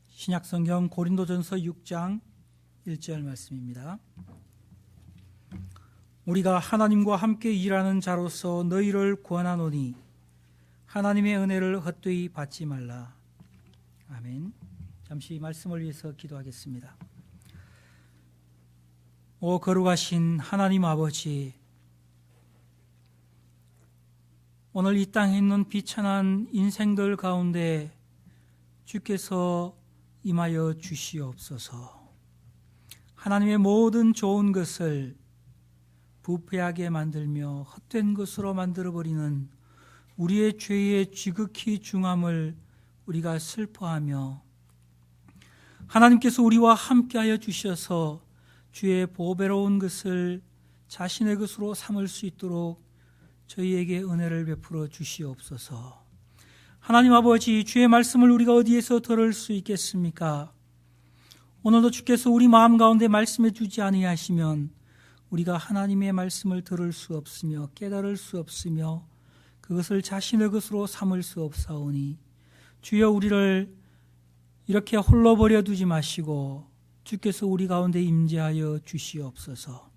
신약성경 고린도전서 6장 1절 말씀입니다. 우리가 하나님과 함께 일하는 자로서 너희를 권하노니 하나님의 은혜를 헛되이 받지 말라. 아멘. 잠시 말씀을 위해서 기도하겠습니다. 오 거룩하신 하나님 아버지, 오늘 이 땅에 있는 비천한 인생들 가운데 주께서 임하여 주시옵소서. 하나님의 모든 좋은 것을 부패하게 만들며 헛된 것으로 만들어버리는 우리의 죄의 지극히 중함을 우리가 슬퍼하며, 하나님께서 우리와 함께하여 주셔서 주의 보배로운 것을 자신의 것으로 삼을 수 있도록 저희에게 은혜를 베풀어 주시옵소서. 하나님 아버지, 주의 말씀을 우리가 어디에서 들을 수 있겠습니까? 오늘도 주께서 우리 마음 가운데 말씀해 주지 아니하시면 우리가 하나님의 말씀을 들을 수 없으며 깨달을 수 없으며 그것을 자신의 것으로 삼을 수 없사오니, 주여 우리를 이렇게 홀로 버려 두지 마시고 주께서 우리 가운데 임재하여 주시옵소서.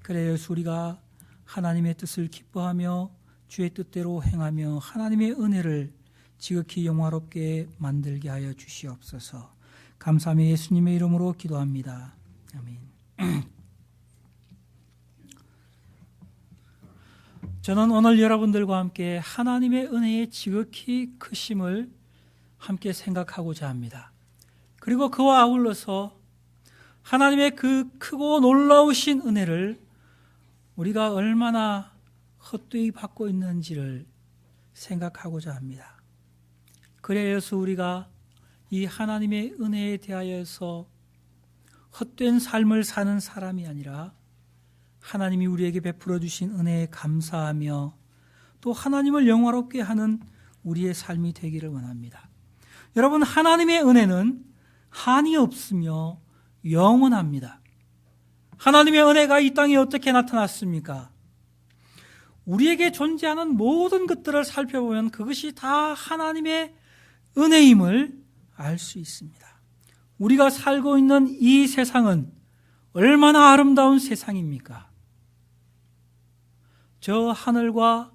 그래서 우리가 하나님의 뜻을 기뻐하며 주의 뜻대로 행하며 하나님의 은혜를 지극히 영화롭게 만들게 하여 주시옵소서. 감사하며 예수님의 이름으로 기도합니다. 아멘. 저는 오늘 여러분들과 함께 하나님의 은혜의 지극히 크심을 함께 생각하고자 합니다. 그리고 그와 아울러서 하나님의 그 크고 놀라우신 은혜를 우리가 얼마나 헛되이 받고 있는지를 생각하고자 합니다. 그래서 우리가 이 하나님의 은혜에 대하여서 헛된 삶을 사는 사람이 아니라 하나님이 우리에게 베풀어 주신 은혜에 감사하며 또 하나님을 영화롭게 하는 우리의 삶이 되기를 원합니다. 여러분, 하나님의 은혜는 한이 없으며 영원합니다. 하나님의 은혜가 이 땅에 어떻게 나타났습니까? 우리에게 존재하는 모든 것들을 살펴보면 그것이 다 하나님의 은혜임을 알 수 있습니다. 우리가 살고 있는 이 세상은 얼마나 아름다운 세상입니까? 저 하늘과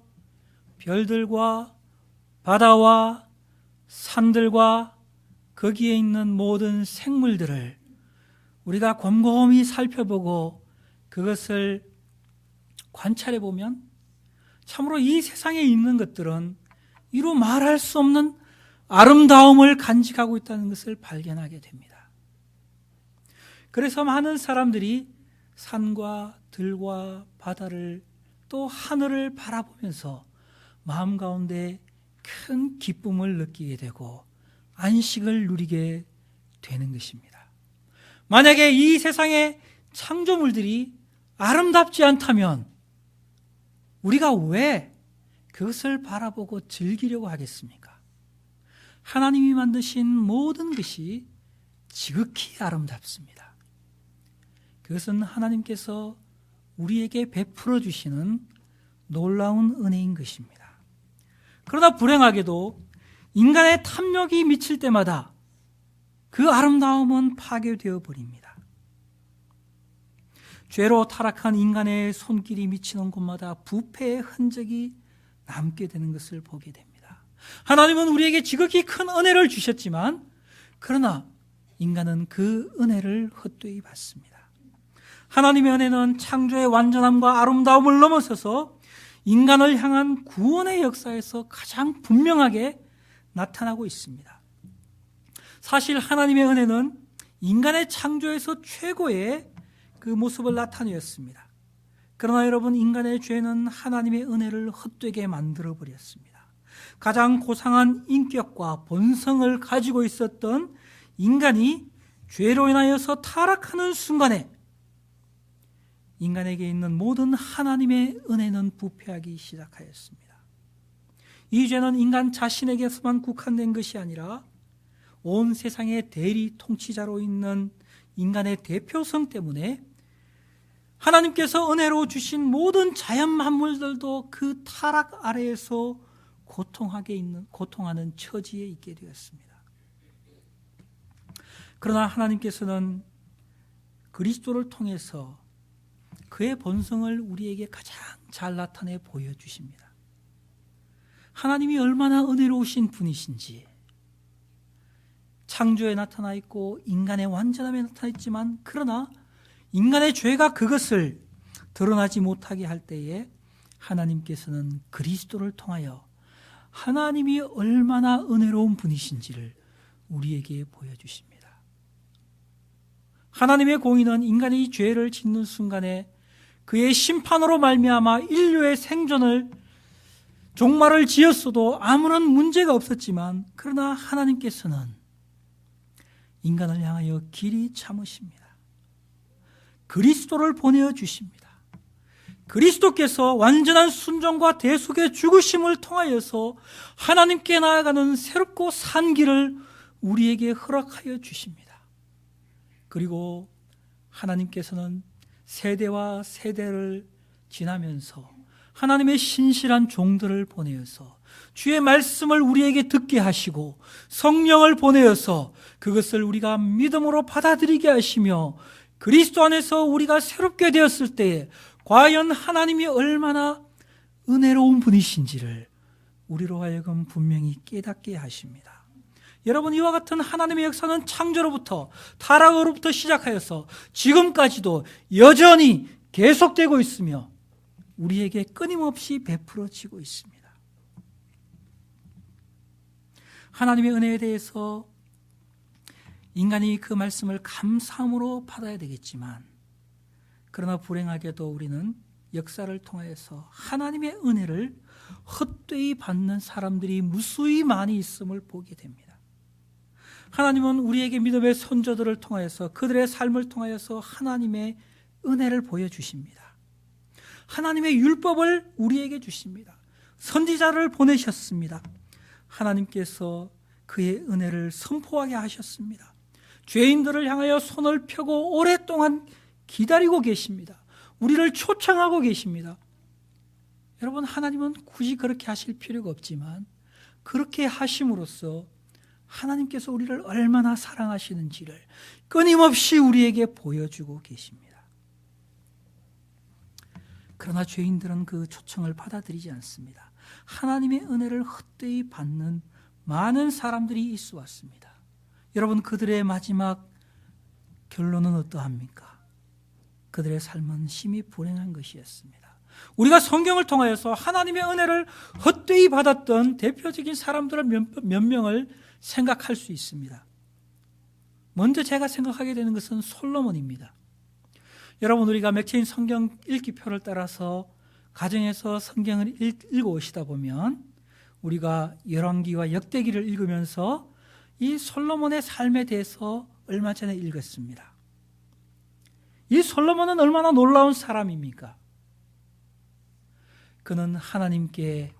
별들과 바다와 산들과 거기에 있는 모든 생물들을 우리가 곰곰이 살펴보고 그것을 관찰해 보면 참으로 이 세상에 있는 것들은 이루 말할 수 없는 아름다움을 간직하고 있다는 것을 발견하게 됩니다. 그래서 많은 사람들이 산과 들과 바다를 또 하늘을 바라보면서 마음 가운데 큰 기쁨을 느끼게 되고 안식을 누리게 되는 것입니다. 만약에 이 세상의 창조물들이 아름답지 않다면 우리가 왜 그것을 바라보고 즐기려고 하겠습니까? 하나님이 만드신 모든 것이 지극히 아름답습니다. 그것은 하나님께서 우리에게 베풀어 주시는 놀라운 은혜인 것입니다. 그러나 불행하게도 인간의 탐욕이 미칠 때마다 그 아름다움은 파괴되어 버립니다. 죄로 타락한 인간의 손길이 미치는 곳마다 부패의 흔적이 남게 되는 것을 보게 됩니다. 하나님은 우리에게 지극히 큰 은혜를 주셨지만 그러나 인간은 그 은혜를 헛되이 받습니다. 하나님의 은혜는 창조의 완전함과 아름다움을 넘어서서 인간을 향한 구원의 역사에서 가장 분명하게 나타나고 있습니다. 사실 하나님의 은혜는 인간의 창조에서 최고의 그 모습을 나타내었습니다. 그러나 여러분, 인간의 죄는 하나님의 은혜를 헛되게 만들어버렸습니다. 가장 고상한 인격과 본성을 가지고 있었던 인간이 죄로 인하여서 타락하는 순간에 인간에게 있는 모든 하나님의 은혜는 부패하기 시작하였습니다. 이 죄는 인간 자신에게서만 국한된 것이 아니라 온 세상의 대리 통치자로 있는 인간의 대표성 때문에 하나님께서 은혜로 주신 모든 자연 만물들도 그 타락 아래에서 고통하는 처지에 있게 되었습니다. 그러나 하나님께서는 그리스도를 통해서 그의 본성을 우리에게 가장 잘 나타내 보여주십니다. 하나님이 얼마나 은혜로우신 분이신지, 창조에 나타나 있고 인간의 완전함에 나타나 있지만, 그러나 인간의 죄가 그것을 드러나지 못하게 할 때에 하나님께서는 그리스도를 통하여 하나님이 얼마나 은혜로운 분이신지를 우리에게 보여주십니다. 하나님의 공의는 인간이 이 죄를 짓는 순간에 그의 심판으로 말미암아 인류의 생존을 종말을 지었어도 아무런 문제가 없었지만, 그러나 하나님께서는 인간을 향하여 길이 참으십니다. 그리스도를 보내어 주십니다. 그리스도께서 완전한 순종과 대속의 죽으심을 통하여서 하나님께 나아가는 새롭고 산 길을 우리에게 허락하여 주십니다. 그리고 하나님께서는 세대와 세대를 지나면서 하나님의 신실한 종들을 보내어서 주의 말씀을 우리에게 듣게 하시고 성령을 보내어서 그것을 우리가 믿음으로 받아들이게 하시며, 그리스도 안에서 우리가 새롭게 되었을 때에 과연 하나님이 얼마나 은혜로운 분이신지를 우리로 하여금 분명히 깨닫게 하십니다. 여러분, 이와 같은 하나님의 역사는 창조로부터, 타락으로부터 시작하여서 지금까지도 여전히 계속되고 있으며 우리에게 끊임없이 베풀어지고 있습니다. 하나님의 은혜에 대해서 인간이 그 말씀을 감사함으로 받아야 되겠지만, 그러나 불행하게도 우리는 역사를 통하여서 하나님의 은혜를 헛되이 받는 사람들이 무수히 많이 있음을 보게 됩니다. 하나님은 우리에게 믿음의 선조들을 통하여서, 그들의 삶을 통하여서 하나님의 은혜를 보여주십니다. 하나님의 율법을 우리에게 주십니다. 선지자를 보내셨습니다. 하나님께서 그의 은혜를 선포하게 하셨습니다. 죄인들을 향하여 손을 펴고 오랫동안 기다리고 계십니다. 우리를 초청하고 계십니다. 여러분, 하나님은 굳이 그렇게 하실 필요가 없지만 그렇게 하심으로써 하나님께서 우리를 얼마나 사랑하시는지를 끊임없이 우리에게 보여주고 계십니다. 그러나 죄인들은 그 초청을 받아들이지 않습니다. 하나님의 은혜를 헛되이 받는 많은 사람들이 있어 왔습니다. 여러분, 그들의 마지막 결론은 어떠합니까? 그들의 삶은 심히 불행한 것이었습니다. 우리가 성경을 통하여서 하나님의 은혜를 헛되이 받았던 대표적인 사람들을 몇 명을 생각할 수 있습니다. 먼저 제가 생각하게 되는 것은 솔로몬입니다. 여러분, 우리가 맥체인 성경 읽기표를 따라서 가정에서 성경을 읽어오시다 보면 우리가 열왕기와 역대기를 읽으면서 이 솔로몬의 삶에 대해서 얼마 전에 읽었습니다. 이 솔로몬은 얼마나 놀라운 사람입니까? 그는 하나님께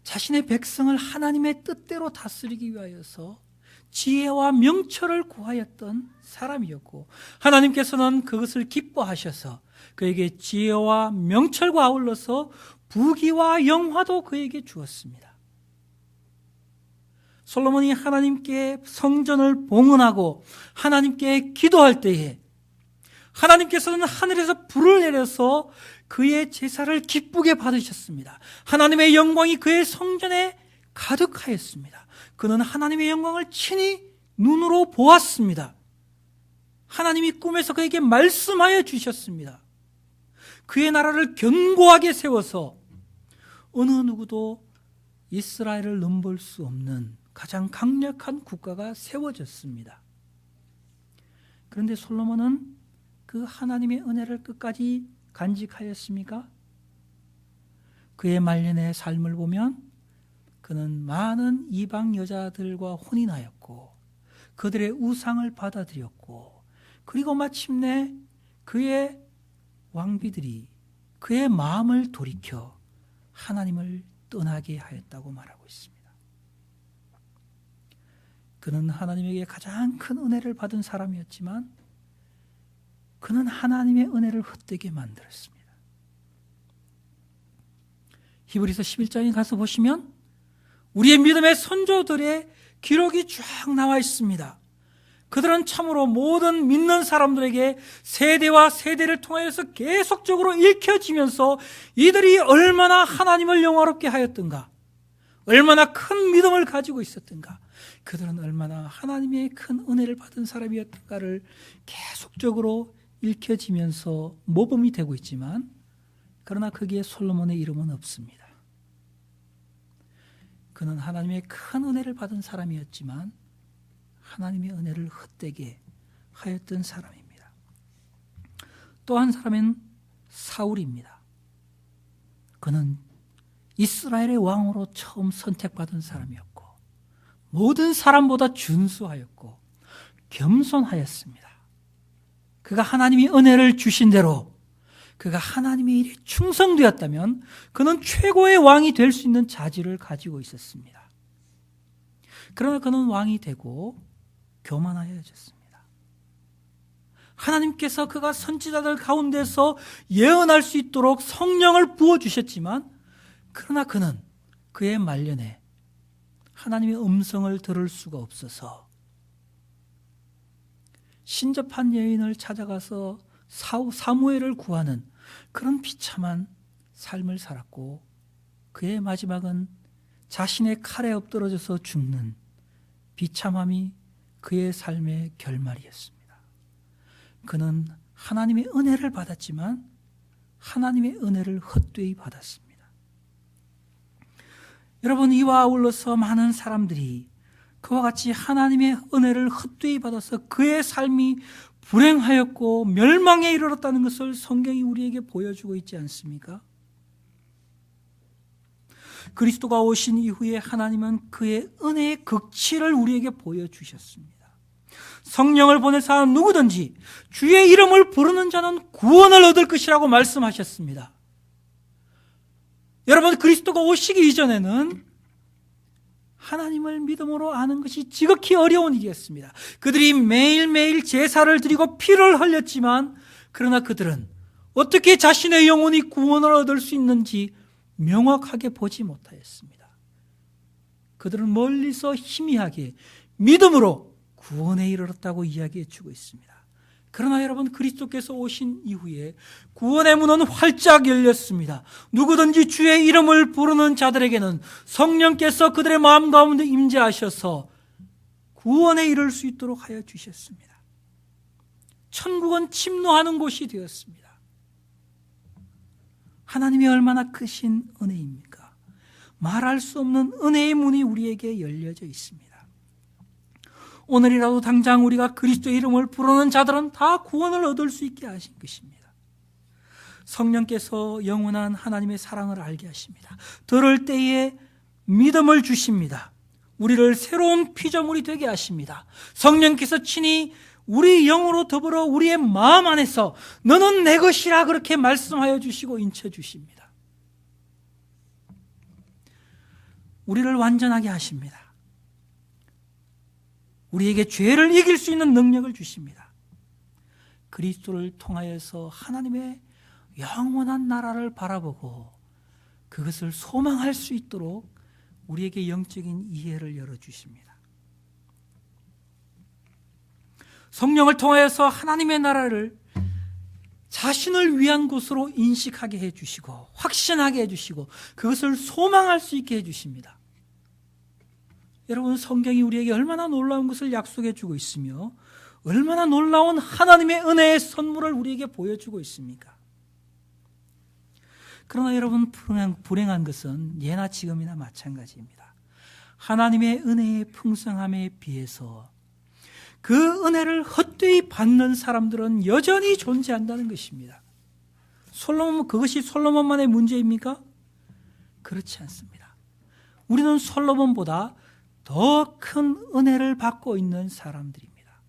자신의 백성을 하나님의 뜻대로 다스리기 위하여서 지혜와 명철을 구하였던 사람이었고, 하나님께서는 그것을 기뻐하셔서 그에게 지혜와 명철과 아울러서 부귀와 영화도 그에게 주었습니다. 솔로몬이 하나님께 성전을 봉헌하고 하나님께 기도할 때에 하나님께서는 하늘에서 불을 내려서 그의 제사를 기쁘게 받으셨습니다. 하나님의 영광이 그의 성전에 가득하였습니다. 그는 하나님의 영광을 친히 눈으로 보았습니다. 하나님이 꿈에서 그에게 말씀하여 주셨습니다. 그의 나라를 견고하게 세워서 어느 누구도 이스라엘을 넘볼 수 없는 가장 강력한 국가가 세워졌습니다. 그런데 솔로몬은 그 하나님의 은혜를 끝까지 간직하였습니까? 그의 말년의 삶을 보면 그는 많은 이방 여자들과 혼인하였고 그들의 우상을 받아들였고, 그리고 마침내 그의 왕비들이 그의 마음을 돌이켜 하나님을 떠나게 하였다고 말하고 있습니다. 그는 하나님에게 가장 큰 은혜를 받은 사람이었지만 그는 하나님의 은혜를 헛되게 만들었습니다. 히브리서 11장에 가서 보시면 우리의 믿음의 선조들의 기록이 쫙 나와 있습니다. 그들은 참으로 모든 믿는 사람들에게 세대와 세대를 통하여서 계속적으로 읽혀지면서 이들이 얼마나 하나님을 영화롭게 하였던가, 얼마나 큰 믿음을 가지고 있었던가, 그들은 얼마나 하나님의 큰 은혜를 받은 사람이었던가를 계속적으로 읽혀지면서 모범이 되고 있지만, 그러나 거기에 솔로몬의 이름은 없습니다. 그는 하나님의 큰 은혜를 받은 사람이었지만 하나님의 은혜를 헛되게 하였던 사람입니다. 또 한 사람은 사울입니다. 그는 이스라엘의 왕으로 처음 선택받은 사람이었고 모든 사람보다 준수하였고 겸손하였습니다. 그가 하나님이 은혜를 주신 대로 그가 하나님의 일에 충성되었다면 그는 최고의 왕이 될 수 있는 자질을 가지고 있었습니다. 그러나 그는 왕이 되고 교만하여졌습니다. 하나님께서 그가 선지자들 가운데서 예언할 수 있도록 성령을 부어주셨지만, 그러나 그는 그의 말년에 하나님의 음성을 들을 수가 없어서 신접한 여인을 찾아가서 사무엘을 구하는 그런 비참한 삶을 살았고, 그의 마지막은 자신의 칼에 엎드러져서 죽는 비참함이 그의 삶의 결말이었습니다. 그는 하나님의 은혜를 받았지만 하나님의 은혜를 헛되이 받았습니다. 여러분, 이와 아울러서 많은 사람들이 그와 같이 하나님의 은혜를 헛되이 받아서 그의 삶이 불행하였고 멸망에 이르렀다는 것을 성경이 우리에게 보여주고 있지 않습니까? 그리스도가 오신 이후에 하나님은 그의 은혜의 극치를 우리에게 보여주셨습니다. 성령을 보내사 누구든지 주의 이름을 부르는 자는 구원을 얻을 것이라고 말씀하셨습니다. 여러분, 그리스도가 오시기 이전에는 하나님을 믿음으로 아는 것이 지극히 어려운 일이었습니다. 그들이 매일매일 제사를 드리고 피를 흘렸지만, 그러나 그들은 어떻게 자신의 영혼이 구원을 얻을 수 있는지 명확하게 보지 못하였습니다. 그들은 멀리서 희미하게 믿음으로 구원에 이르렀다고 이야기해 주고 있습니다. 그러나 여러분, 그리스도께서 오신 이후에 구원의 문은 활짝 열렸습니다. 누구든지 주의 이름을 부르는 자들에게는 성령께서 그들의 마음 가운데 임재하셔서 구원에 이를 수 있도록 하여 주셨습니다. 천국은 침노하는 곳이 되었습니다. 하나님이 얼마나 크신 은혜입니까? 말할 수 없는 은혜의 문이 우리에게 열려져 있습니다. 오늘이라도 당장 우리가 그리스도의 이름을 부르는 자들은 다 구원을 얻을 수 있게 하신 것입니다. 성령께서 영원한 하나님의 사랑을 알게 하십니다. 들을 때에 믿음을 주십니다. 우리를 새로운 피조물이 되게 하십니다. 성령께서 친히 우리 영으로 더불어 우리의 마음 안에서 너는 내 것이라 그렇게 말씀하여 주시고 인쳐 주십니다. 우리를 완전하게 하십니다. 우리에게 죄를 이길 수 있는 능력을 주십니다. 그리스도를 통하여서 하나님의 영원한 나라를 바라보고 그것을 소망할 수 있도록 우리에게 영적인 이해를 열어주십니다. 성령을 통하여서 하나님의 나라를 자신을 위한 곳으로 인식하게 해주시고 확신하게 해주시고 그것을 소망할 수 있게 해주십니다. 여러분, 성경이 우리에게 얼마나 놀라운 것을 약속해 주고 있으며 얼마나 놀라운 하나님의 은혜의 선물을 우리에게 보여주고 있습니까? 그러나 여러분, 불행한 것은 예나 지금이나 마찬가지입니다. 하나님의 은혜의 풍성함에 비해서 그 은혜를 헛되이 받는 사람들은 여전히 존재한다는 것입니다. 그것이 솔로몬만의 문제입니까? 그렇지 않습니다. 우리는 솔로몬보다 더 큰 은혜를 받고 있는 사람들입니다.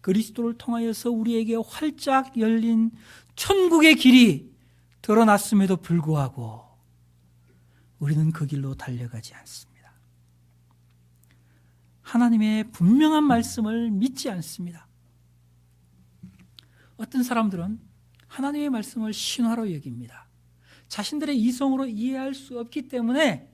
그리스도를 통하여서 우리에게 활짝 열린 천국의 길이 드러났음에도 불구하고 우리는 그 길로 달려가지 않습니다. 하나님의 분명한 말씀을 믿지 않습니다. 어떤 사람들은 하나님의 말씀을 신화로 여깁니다. 자신들의 이성으로 이해할 수 없기 때문에,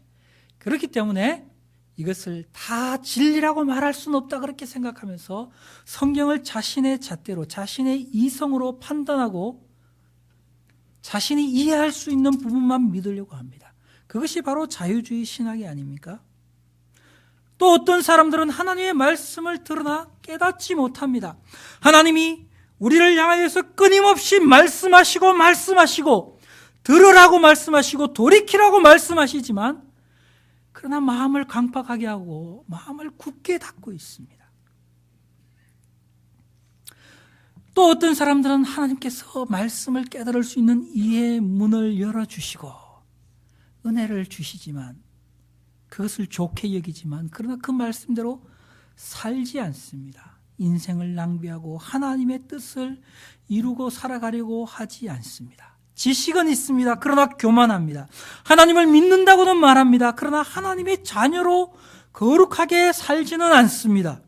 그렇기 때문에 이것을 다 진리라고 말할 수는 없다 그렇게 생각하면서 성경을 자신의 잣대로, 자신의 이성으로 판단하고 자신이 이해할 수 있는 부분만 믿으려고 합니다. 그것이 바로 자유주의 신학이 아닙니까? 또 어떤 사람들은 하나님의 말씀을 들으나 깨닫지 못합니다. 하나님이 우리를 향하여서 끊임없이 말씀하시고 들으라고 말씀하시고 돌이키라고 말씀하시지만 그러나 마음을 강팍하게 하고 마음을 굳게 닫고 있습니다. 또 어떤 사람들은 하나님께서 말씀을 깨달을 수 있는 이해의 문을 열어주시고 은혜를 주시지만, 그것을 좋게 여기지만 그러나 그 말씀대로 살지 않습니다. 인생을 낭비하고 하나님의 뜻을 이루고 살아가려고 하지 않습니다. 지식은 있습니다. 그러나 교만합니다. 하나님을 믿는다고는 말합니다. 그러나 하나님의 자녀로 거룩하게 살지는 않습니다.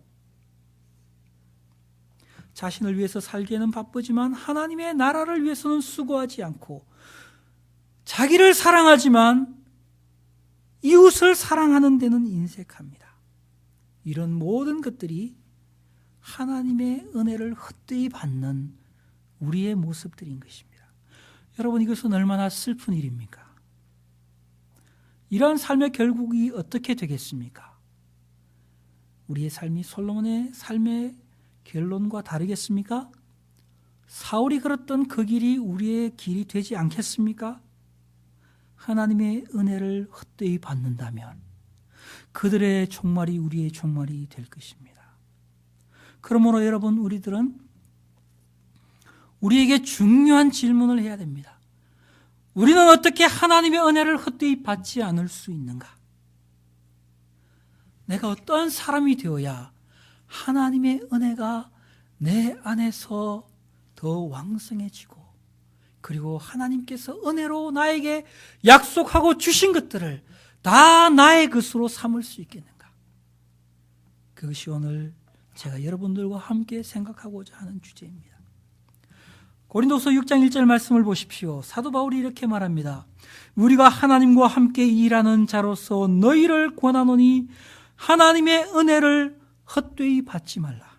자신을 위해서 살기에는 바쁘지만 하나님의 나라를 위해서는 수고하지 않고, 자기를 사랑하지만 이웃을 사랑하는 데는 인색합니다. 이런 모든 것들이 하나님의 은혜를 헛되이 받는 우리의 모습들인 것입니다. 여러분, 이것은 얼마나 슬픈 일입니까? 이러한 삶의 결국이 어떻게 되겠습니까? 우리의 삶이 솔로몬의 삶의 결론과 다르겠습니까? 사울이 걸었던 그 길이 우리의 길이 되지 않겠습니까? 하나님의 은혜를 헛되이 받는다면 그들의 종말이 우리의 종말이 될 것입니다. 그러므로 여러분, 우리들은 우리에게 중요한 질문을 해야 됩니다. 우리는 어떻게 하나님의 은혜를 헛되이 받지 않을 수 있는가? 내가 어떠한 사람이 되어야 하나님의 은혜가 내 안에서 더 왕성해지고, 그리고 하나님께서 은혜로 나에게 약속하고 주신 것들을 다 나의 것으로 삼을 수 있겠는가? 그것이 오늘 제가 여러분들과 함께 생각하고자 하는 주제입니다. 고린도서 6장 1절 말씀을 보십시오. 사도 바울이 이렇게 말합니다. 우리가 하나님과 함께 일하는 자로서 너희를 권하노니 하나님의 은혜를 헛되이 받지 말라.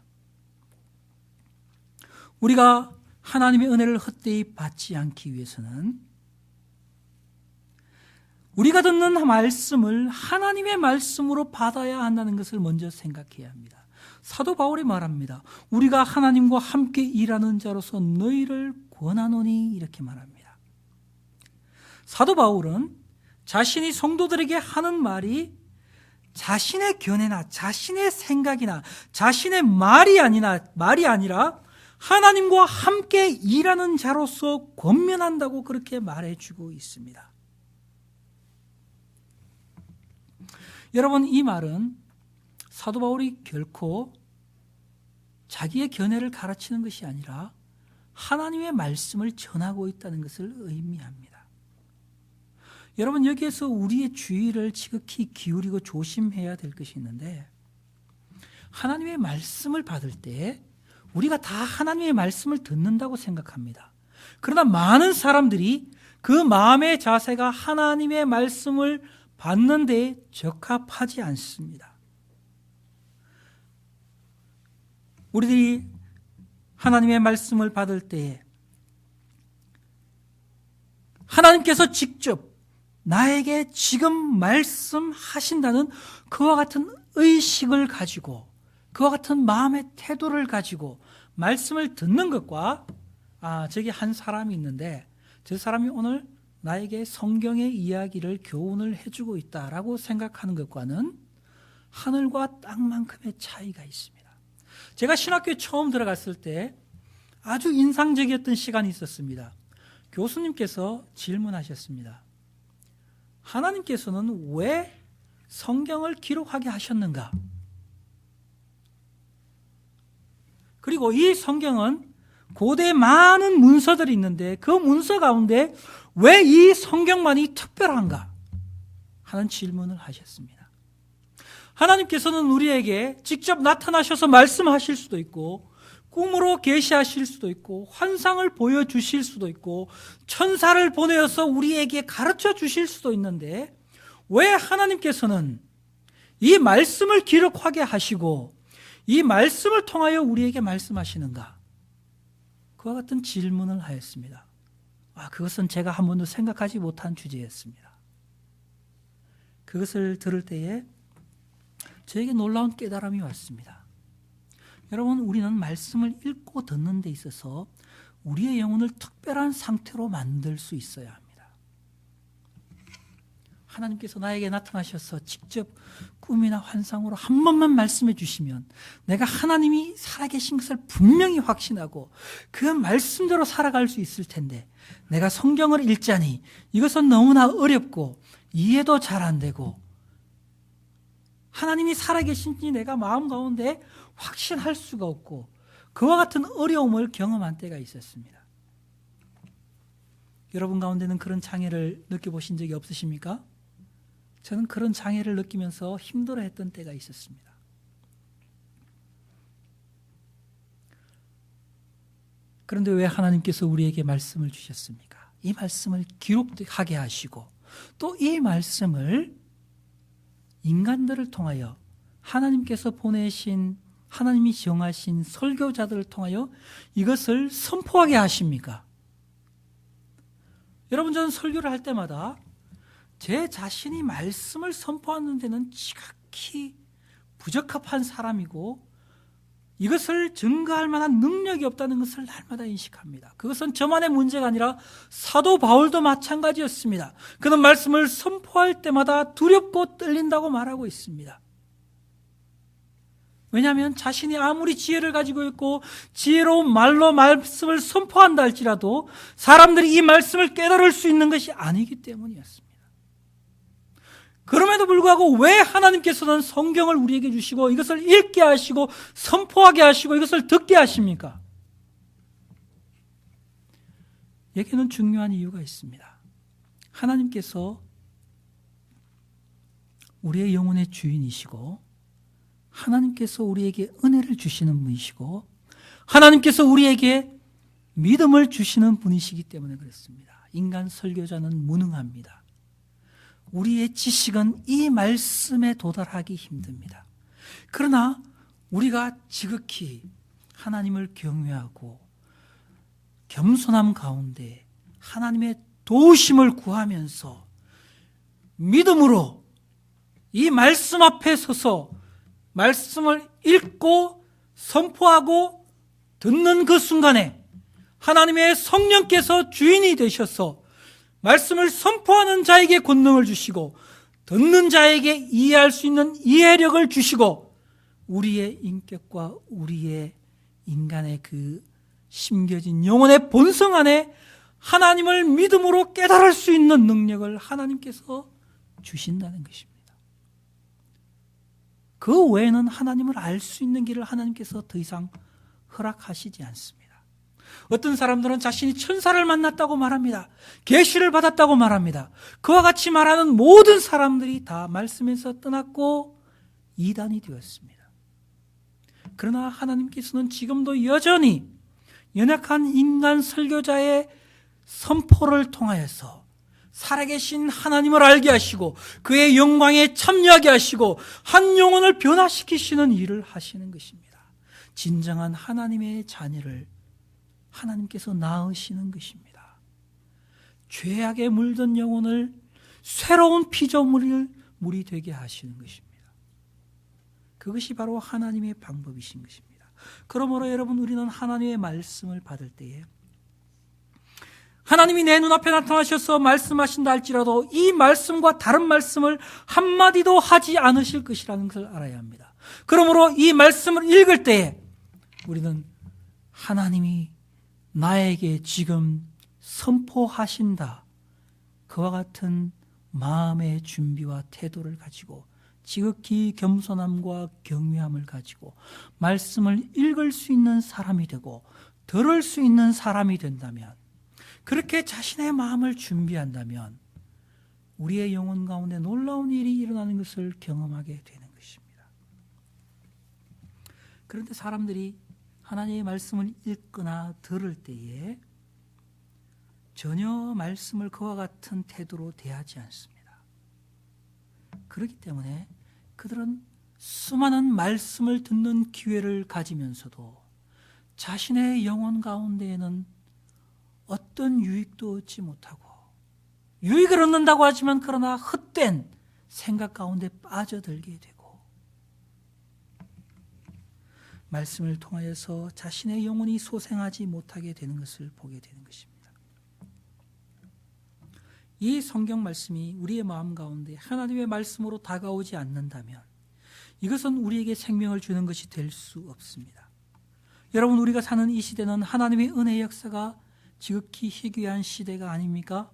우리가 하나님의 은혜를 헛되이 받지 않기 위해서는 우리가 듣는 말씀을 하나님의 말씀으로 받아야 한다는 것을 먼저 생각해야 합니다. 사도 바울이 말합니다. 우리가 하나님과 함께 일하는 자로서 너희를 권하노니, 이렇게 말합니다. 사도 바울은 자신이 성도들에게 하는 말이 자신의 견해나 자신의 생각이나 자신의 말이 아니라 하나님과 함께 일하는 자로서 권면한다고 그렇게 말해주고 있습니다. 여러분, 이 말은 사도 바울이 결코 자기의 견해를 가르치는 것이 아니라 하나님의 말씀을 전하고 있다는 것을 의미합니다. 여러분, 여기에서 우리의 주의를 지극히 기울이고 조심해야 될 것이 있는데, 하나님의 말씀을 받을 때 우리가 다 하나님의 말씀을 듣는다고 생각합니다. 그러나 많은 사람들이 그 마음의 자세가 하나님의 말씀을 받는 데 적합하지 않습니다. 우리들이 하나님의 말씀을 받을 때 하나님께서 직접 나에게 지금 말씀하신다는 그와 같은 의식을 가지고, 그와 같은 마음의 태도를 가지고 말씀을 듣는 것과, 저기 한 사람이 있는데 저 사람이 오늘 나에게 성경의 이야기를 교훈을 해주고 있다라고 생각하는 것과는 하늘과 땅만큼의 차이가 있습니다. 제가 신학교에 처음 들어갔을 때 아주 인상적이었던 시간이 있었습니다. 교수님께서 질문하셨습니다. 하나님께서는 왜 성경을 기록하게 하셨는가? 그리고 이 성경은 고대 많은 문서들이 있는데 그 문서 가운데 왜 이 성경만이 특별한가? 하는 질문을 하셨습니다. 하나님께서는 우리에게 직접 나타나셔서 말씀하실 수도 있고 꿈으로 계시하실 수도 있고 환상을 보여주실 수도 있고 천사를 보내어서 우리에게 가르쳐 주실 수도 있는데 왜 하나님께서는 이 말씀을 기록하게 하시고 이 말씀을 통하여 우리에게 말씀하시는가? 그와 같은 질문을 하였습니다. 그것은 제가 한 번도 생각하지 못한 주제였습니다. 그것을 들을 때에 저에게 놀라운 깨달음이 왔습니다. 여러분, 우리는 말씀을 읽고 듣는 데 있어서 우리의 영혼을 특별한 상태로 만들 수 있어야 합니다. 하나님께서 나에게 나타나셔서 직접 꿈이나 환상으로 한 번만 말씀해 주시면 내가 하나님이 살아계신 것을 분명히 확신하고 그 말씀대로 살아갈 수 있을 텐데 내가 성경을 읽자니 이것은 너무나 어렵고 이해도 잘 안 되고 하나님이 살아계신지 내가 마음 가운데 확신할 수가 없고 그와 같은 어려움을 경험한 때가 있었습니다. 여러분 가운데는 그런 장애를 느껴보신 적이 없으십니까? 저는 그런 장애를 느끼면서 힘들어했던 때가 있었습니다. 그런데 왜 하나님께서 우리에게 말씀을 주셨습니까? 이 말씀을 기록하게 하시고 또 이 말씀을 인간들을 통하여 하나님께서 보내신 하나님이 정하신 설교자들을 통하여 이것을 선포하게 하십니까? 여러분, 저는 설교를 할 때마다 제 자신이 말씀을 선포하는 데는 지극히 부적합한 사람이고 이것을 증거할 만한 능력이 없다는 것을 날마다 인식합니다. 그것은 저만의 문제가 아니라 사도 바울도 마찬가지였습니다. 그는 말씀을 선포할 때마다 두렵고 떨린다고 말하고 있습니다. 왜냐하면 자신이 아무리 지혜를 가지고 있고 지혜로운 말로 말씀을 선포한다 할지라도 사람들이 이 말씀을 깨달을 수 있는 것이 아니기 때문이었습니다. 그럼에도 불구하고 왜 하나님께서는 성경을 우리에게 주시고 이것을 읽게 하시고 선포하게 하시고 이것을 듣게 하십니까? 여기에는 중요한 이유가 있습니다. 하나님께서 우리의 영혼의 주인이시고 하나님께서 우리에게 은혜를 주시는 분이시고 하나님께서 우리에게 믿음을 주시는 분이시기 때문에 그렇습니다. 인간 설교자는 무능합니다. 우리의 지식은 이 말씀에 도달하기 힘듭니다. 그러나 우리가 지극히 하나님을 경외하고 겸손함 가운데 하나님의 도우심을 구하면서 믿음으로 이 말씀 앞에 서서 말씀을 읽고 선포하고 듣는 그 순간에 하나님의 성령께서 주인이 되셔서 말씀을 선포하는 자에게 권능을 주시고 듣는 자에게 이해할 수 있는 이해력을 주시고 우리의 인격과 우리의 인간의 그 심겨진 영혼의 본성 안에 하나님을 믿음으로 깨달을 수 있는 능력을 하나님께서 주신다는 것입니다. 그 외에는 하나님을 알 수 있는 길을 하나님께서 더 이상 허락하시지 않습니다. 어떤 사람들은 자신이 천사를 만났다고 말합니다. 계시를 받았다고 말합니다. 그와 같이 말하는 모든 사람들이 다 말씀에서 떠났고 이단이 되었습니다. 그러나 하나님께서는 지금도 여전히 연약한 인간 설교자의 선포를 통하여서 살아계신 하나님을 알게 하시고 그의 영광에 참여하게 하시고 한 영혼을 변화시키시는 일을 하시는 것입니다. 진정한 하나님의 자녀를 하나님께서 낳으시는 것입니다. 죄악에 물든 영혼을 새로운 피조물이 되게 하시는 것입니다. 그것이 바로 하나님의 방법이신 것입니다. 그러므로 여러분, 우리는 하나님의 말씀을 받을 때에 하나님이 내 눈앞에 나타나셔서 말씀하신다 할지라도 이 말씀과 다른 말씀을 한마디도 하지 않으실 것이라는 것을 알아야 합니다. 그러므로 이 말씀을 읽을 때에 우리는 하나님이 나에게 지금 선포하신다, 그와 같은 마음의 준비와 태도를 가지고 지극히 겸손함과 경외함을 가지고 말씀을 읽을 수 있는 사람이 되고 들을 수 있는 사람이 된다면, 그렇게 자신의 마음을 준비한다면 우리의 영혼 가운데 놀라운 일이 일어나는 것을 경험하게 되는 것입니다. 그런데 사람들이 하나님의 말씀을 읽거나 들을 때에 전혀 말씀을 그와 같은 태도로 대하지 않습니다. 그렇기 때문에 그들은 수많은 말씀을 듣는 기회를 가지면서도 자신의 영혼 가운데에는 어떤 유익도 얻지 못하고, 유익을 얻는다고 하지만 그러나 헛된 생각 가운데 빠져들게 되고, 말씀을 통하여서 자신의 영혼이 소생하지 못하게 되는 것을 보게 되는 것입니다. 이 성경 말씀이 우리의 마음 가운데 하나님의 말씀으로 다가오지 않는다면 이것은 우리에게 생명을 주는 것이 될 수 없습니다. 여러분, 우리가 사는 이 시대는 하나님의 은혜의 역사가 지극히 희귀한 시대가 아닙니까?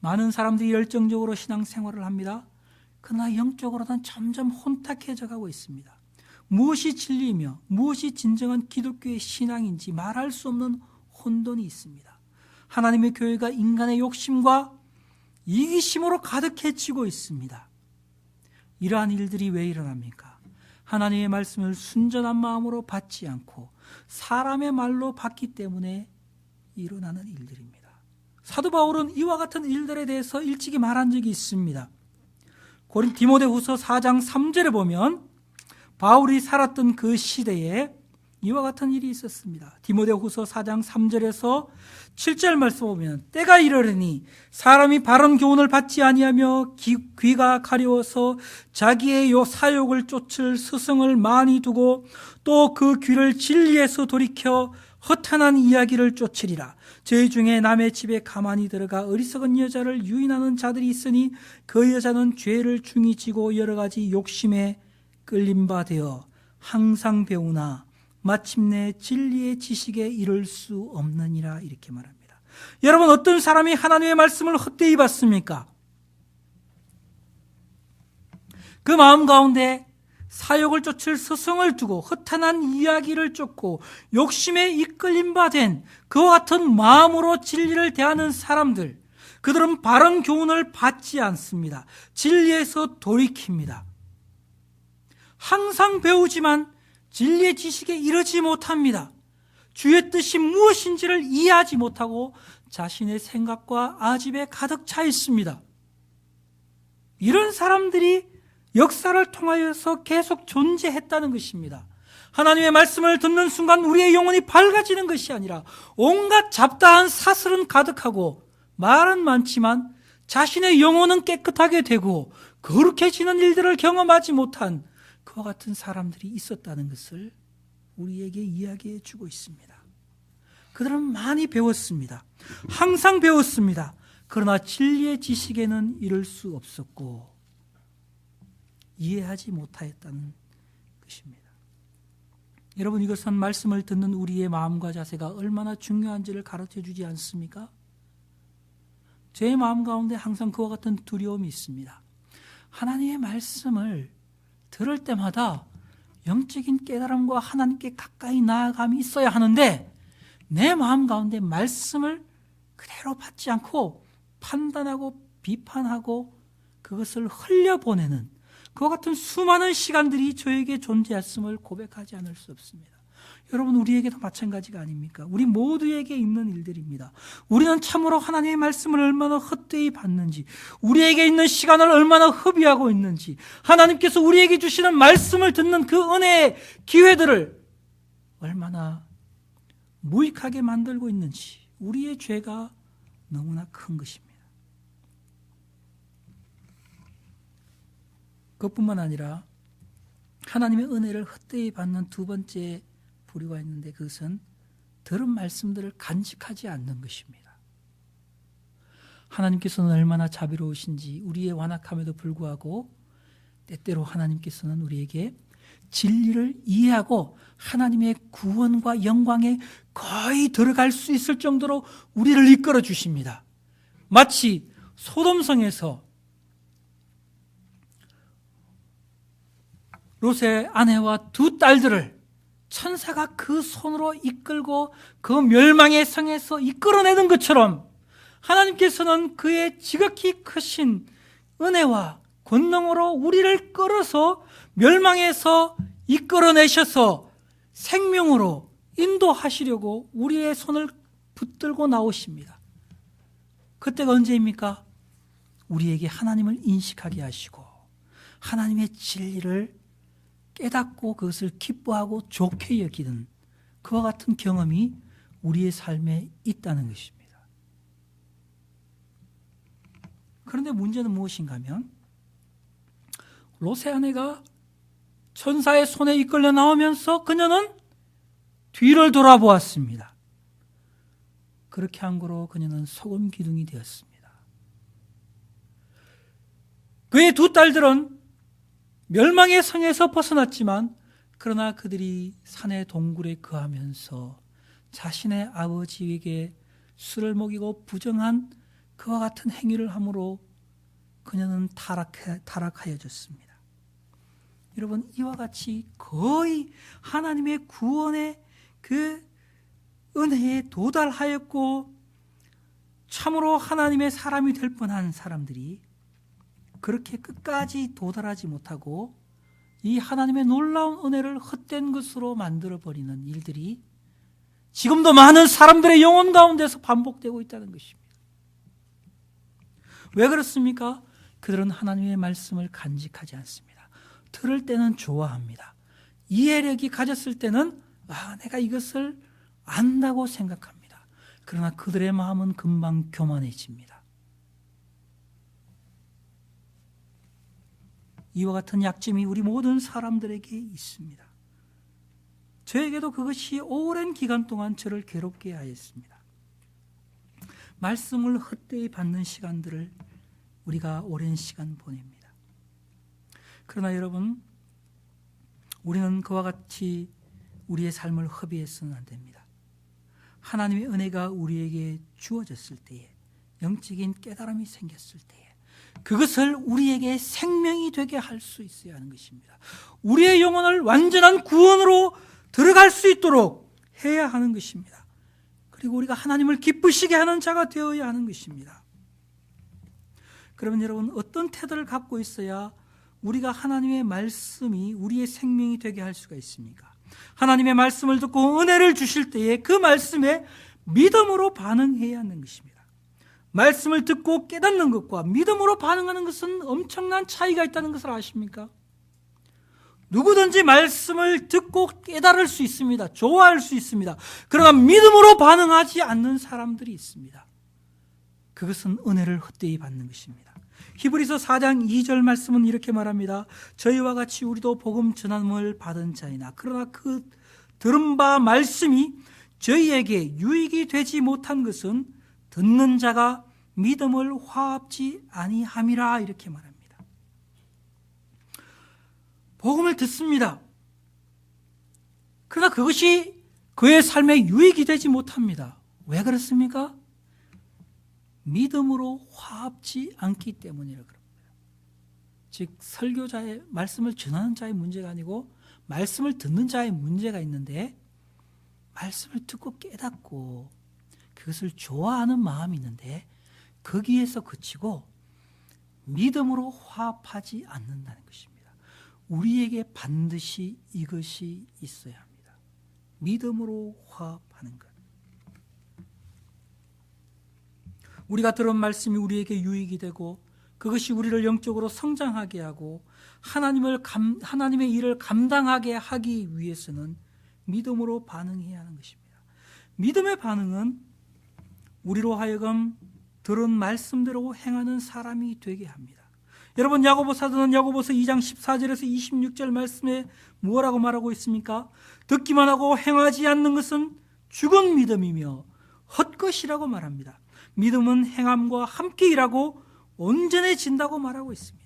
많은 사람들이 열정적으로 신앙생활을 합니다. 그러나 영적으로는 점점 혼탁해져 가고 있습니다. 무엇이 진리이며 무엇이 진정한 기독교의 신앙인지 말할 수 없는 혼돈이 있습니다. 하나님의 교회가 인간의 욕심과 이기심으로 가득해지고 있습니다. 이러한 일들이 왜 일어납니까? 하나님의 말씀을 순전한 마음으로 받지 않고 사람의 말로 받기 때문에 일어나는 일들입니다. 사도 바울은 이와 같은 일들에 대해서 일찍이 말한 적이 있습니다. 디모데후서 4장 3절에 보면 바울이 살았던 그 시대에 이와 같은 일이 있었습니다. 디모데후서 4장 3절에서 7절 말씀 보면, 때가 이르리니 사람이 바른 교훈을 받지 아니하며 귀가 가려워서 자기의 사욕을 쫓을 스승을 많이 두고 또 그 귀를 진리에서 돌이켜 허탄한 이야기를 쫓으리라. 저희 중에 남의 집에 가만히 들어가 어리석은 여자를 유인하는 자들이 있으니 그 여자는 죄를 중히 지고 여러 가지 욕심에 끌림 바 되어 항상 배우나 마침내 진리의 지식에 이를 수 없느니라. 이렇게 말합니다. 여러분, 어떤 사람이 하나님의 말씀을 헛되이 받습니까? 그 마음 가운데 사욕을 쫓을 스승을 두고 허탄한 이야기를 쫓고 욕심에 이끌림 바 된 그와 같은 마음으로 진리를 대하는 사람들, 그들은 바른 교훈을 받지 않습니다. 진리에서 돌이킵니다. 항상 배우지만 진리의 지식에 이르지 못합니다. 주의 뜻이 무엇인지를 이해하지 못하고 자신의 생각과 아집에 가득 차 있습니다. 이런 사람들이 역사를 통하여서 계속 존재했다는 것입니다. 하나님의 말씀을 듣는 순간 우리의 영혼이 밝아지는 것이 아니라 온갖 잡다한 사슬은 가득하고 말은 많지만 자신의 영혼은 깨끗하게 되고 거룩해지는 일들을 경험하지 못한 그와 같은 사람들이 있었다는 것을 우리에게 이야기해 주고 있습니다. 그들은 많이 배웠습니다. 항상 배웠습니다. 그러나 진리의 지식에는 이를 수 없었고 이해하지 못하였다는 것입니다. 여러분, 이것은 말씀을 듣는 우리의 마음과 자세가 얼마나 중요한지를 가르쳐 주지 않습니까? 제 마음 가운데 항상 그와 같은 두려움이 있습니다. 하나님의 말씀을 들을 때마다 영적인 깨달음과 하나님께 가까이 나아감이 있어야 하는데 내 마음 가운데 말씀을 그대로 받지 않고 판단하고 비판하고 그것을 흘려보내는 그와 같은 수많은 시간들이 저에게 존재했음을 고백하지 않을 수 없습니다. 여러분, 우리에게도 마찬가지가 아닙니까? 우리 모두에게 있는 일들입니다. 우리는 참으로 하나님의 말씀을 얼마나 헛되이 받는지, 우리에게 있는 시간을 얼마나 허비하고 있는지, 하나님께서 우리에게 주시는 말씀을 듣는 그 은혜의 기회들을 얼마나 무익하게 만들고 있는지, 우리의 죄가 너무나 큰 것입니다. 그것뿐만 아니라 하나님의 은혜를 헛되이 받는 두 번째 부류가 있는데 그것은 들은 말씀들을 간직하지 않는 것입니다. 하나님께서는 얼마나 자비로우신지 우리의 완악함에도 불구하고 때때로 하나님께서는 우리에게 진리를 이해하고 하나님의 구원과 영광에 거의 들어갈 수 있을 정도로 우리를 이끌어 주십니다. 마치 소돔성에서 롯의 아내와 두 딸들을 천사가 그 손으로 이끌고 그 멸망의 성에서 이끌어내는 것처럼 하나님께서는 그의 지극히 크신 은혜와 권능으로 우리를 끌어서 멸망에서 이끌어내셔서 생명으로 인도하시려고 우리의 손을 붙들고 나오십니다. 그때가 언제입니까? 우리에게 하나님을 인식하게 하시고 하나님의 진리를 깨닫고 그것을 기뻐하고 좋게 여기는 그와 같은 경험이 우리의 삶에 있다는 것입니다. 그런데 문제는 무엇인가 하면 롯의 아내가 천사의 손에 이끌려 나오면서 그녀는 뒤를 돌아보았습니다. 그렇게 한 거로 그녀는 소금 기둥이 되었습니다. 그의 두 딸들은 멸망의 성에서 벗어났지만 그러나 그들이 산의 동굴에 거하면서 자신의 아버지에게 술을 먹이고 부정한 그와 같은 행위를 함으로 그녀는 타락하여졌습니다. 여러분, 이와 같이 거의 하나님의 구원의 그 은혜에 도달하였고 참으로 하나님의 사람이 될 뻔한 사람들이 그렇게 끝까지 도달하지 못하고 이 하나님의 놀라운 은혜를 헛된 것으로 만들어버리는 일들이 지금도 많은 사람들의 영혼 가운데서 반복되고 있다는 것입니다. 왜 그렇습니까? 그들은 하나님의 말씀을 간직하지 않습니다. 들을 때는 좋아합니다. 이해력이 가졌을 때는 내가 이것을 안다고 생각합니다. 그러나 그들의 마음은 금방 교만해집니다. 이와 같은 약점이 우리 모든 사람들에게 있습니다. 저에게도 그것이 오랜 기간 동안 저를 괴롭게 하였습니다. 말씀을 헛되이 받는 시간들을 우리가 오랜 시간 보냅니다. 그러나 여러분, 우리는 그와 같이 우리의 삶을 허비해서는 안 됩니다. 하나님의 은혜가 우리에게 주어졌을 때에, 영적인 깨달음이 생겼을 때에 그것을 우리에게 생명이 되게 할 수 있어야 하는 것입니다. 우리의 영혼을 완전한 구원으로 들어갈 수 있도록 해야 하는 것입니다. 그리고 우리가 하나님을 기쁘시게 하는 자가 되어야 하는 것입니다. 그러면 여러분, 어떤 태도를 갖고 있어야 우리가 하나님의 말씀이 우리의 생명이 되게 할 수가 있습니까? 하나님의 말씀을 듣고 은혜를 주실 때에 그 말씀에 믿음으로 반응해야 하는 것입니다. 말씀을 듣고 깨닫는 것과 믿음으로 반응하는 것은 엄청난 차이가 있다는 것을 아십니까? 누구든지 말씀을 듣고 깨달을 수 있습니다. 좋아할 수 있습니다. 그러나 믿음으로 반응하지 않는 사람들이 있습니다. 그것은 은혜를 헛되이 받는 것입니다. 히브리서 4장 2절 말씀은 이렇게 말합니다. 저희와 같이 우리도 복음 전함을 받은 자이나 그러나 그 들은 바 말씀이 저희에게 유익이 되지 못한 것은 듣는 자가 믿음을 화합지 아니함이라 이렇게 말합니다. 복음을 듣습니다. 그러나 그것이 그의 삶에 유익이 되지 못합니다. 왜 그렇습니까? 믿음으로 화합지 않기 때문이라 그럽니다. 즉 설교자의 말씀을 전하는 자의 문제가 아니고 말씀을 듣는 자의 문제가 있는데 말씀을 듣고 깨닫고 그것을 좋아하는 마음이 있는데 거기에서 그치고 믿음으로 화합하지 않는다는 것입니다. 우리에게 반드시 이것이 있어야 합니다. 믿음으로 화합하는 것. 우리가 들은 말씀이 우리에게 유익이 되고 그것이 우리를 영적으로 성장하게 하고 하나님의 일을 감당하게 하기 위해서는 믿음으로 반응해야 하는 것입니다. 믿음의 반응은 우리로 하여금 들은 말씀대로 행하는 사람이 되게 합니다. 여러분, 야고보 사도는 야고보서 2장 14절에서 26절 말씀에 뭐라고 말하고 있습니까? 듣기만 하고 행하지 않는 것은 죽은 믿음이며 헛것이라고 말합니다. 믿음은 행함과 함께 일하고 온전해진다고 말하고 있습니다.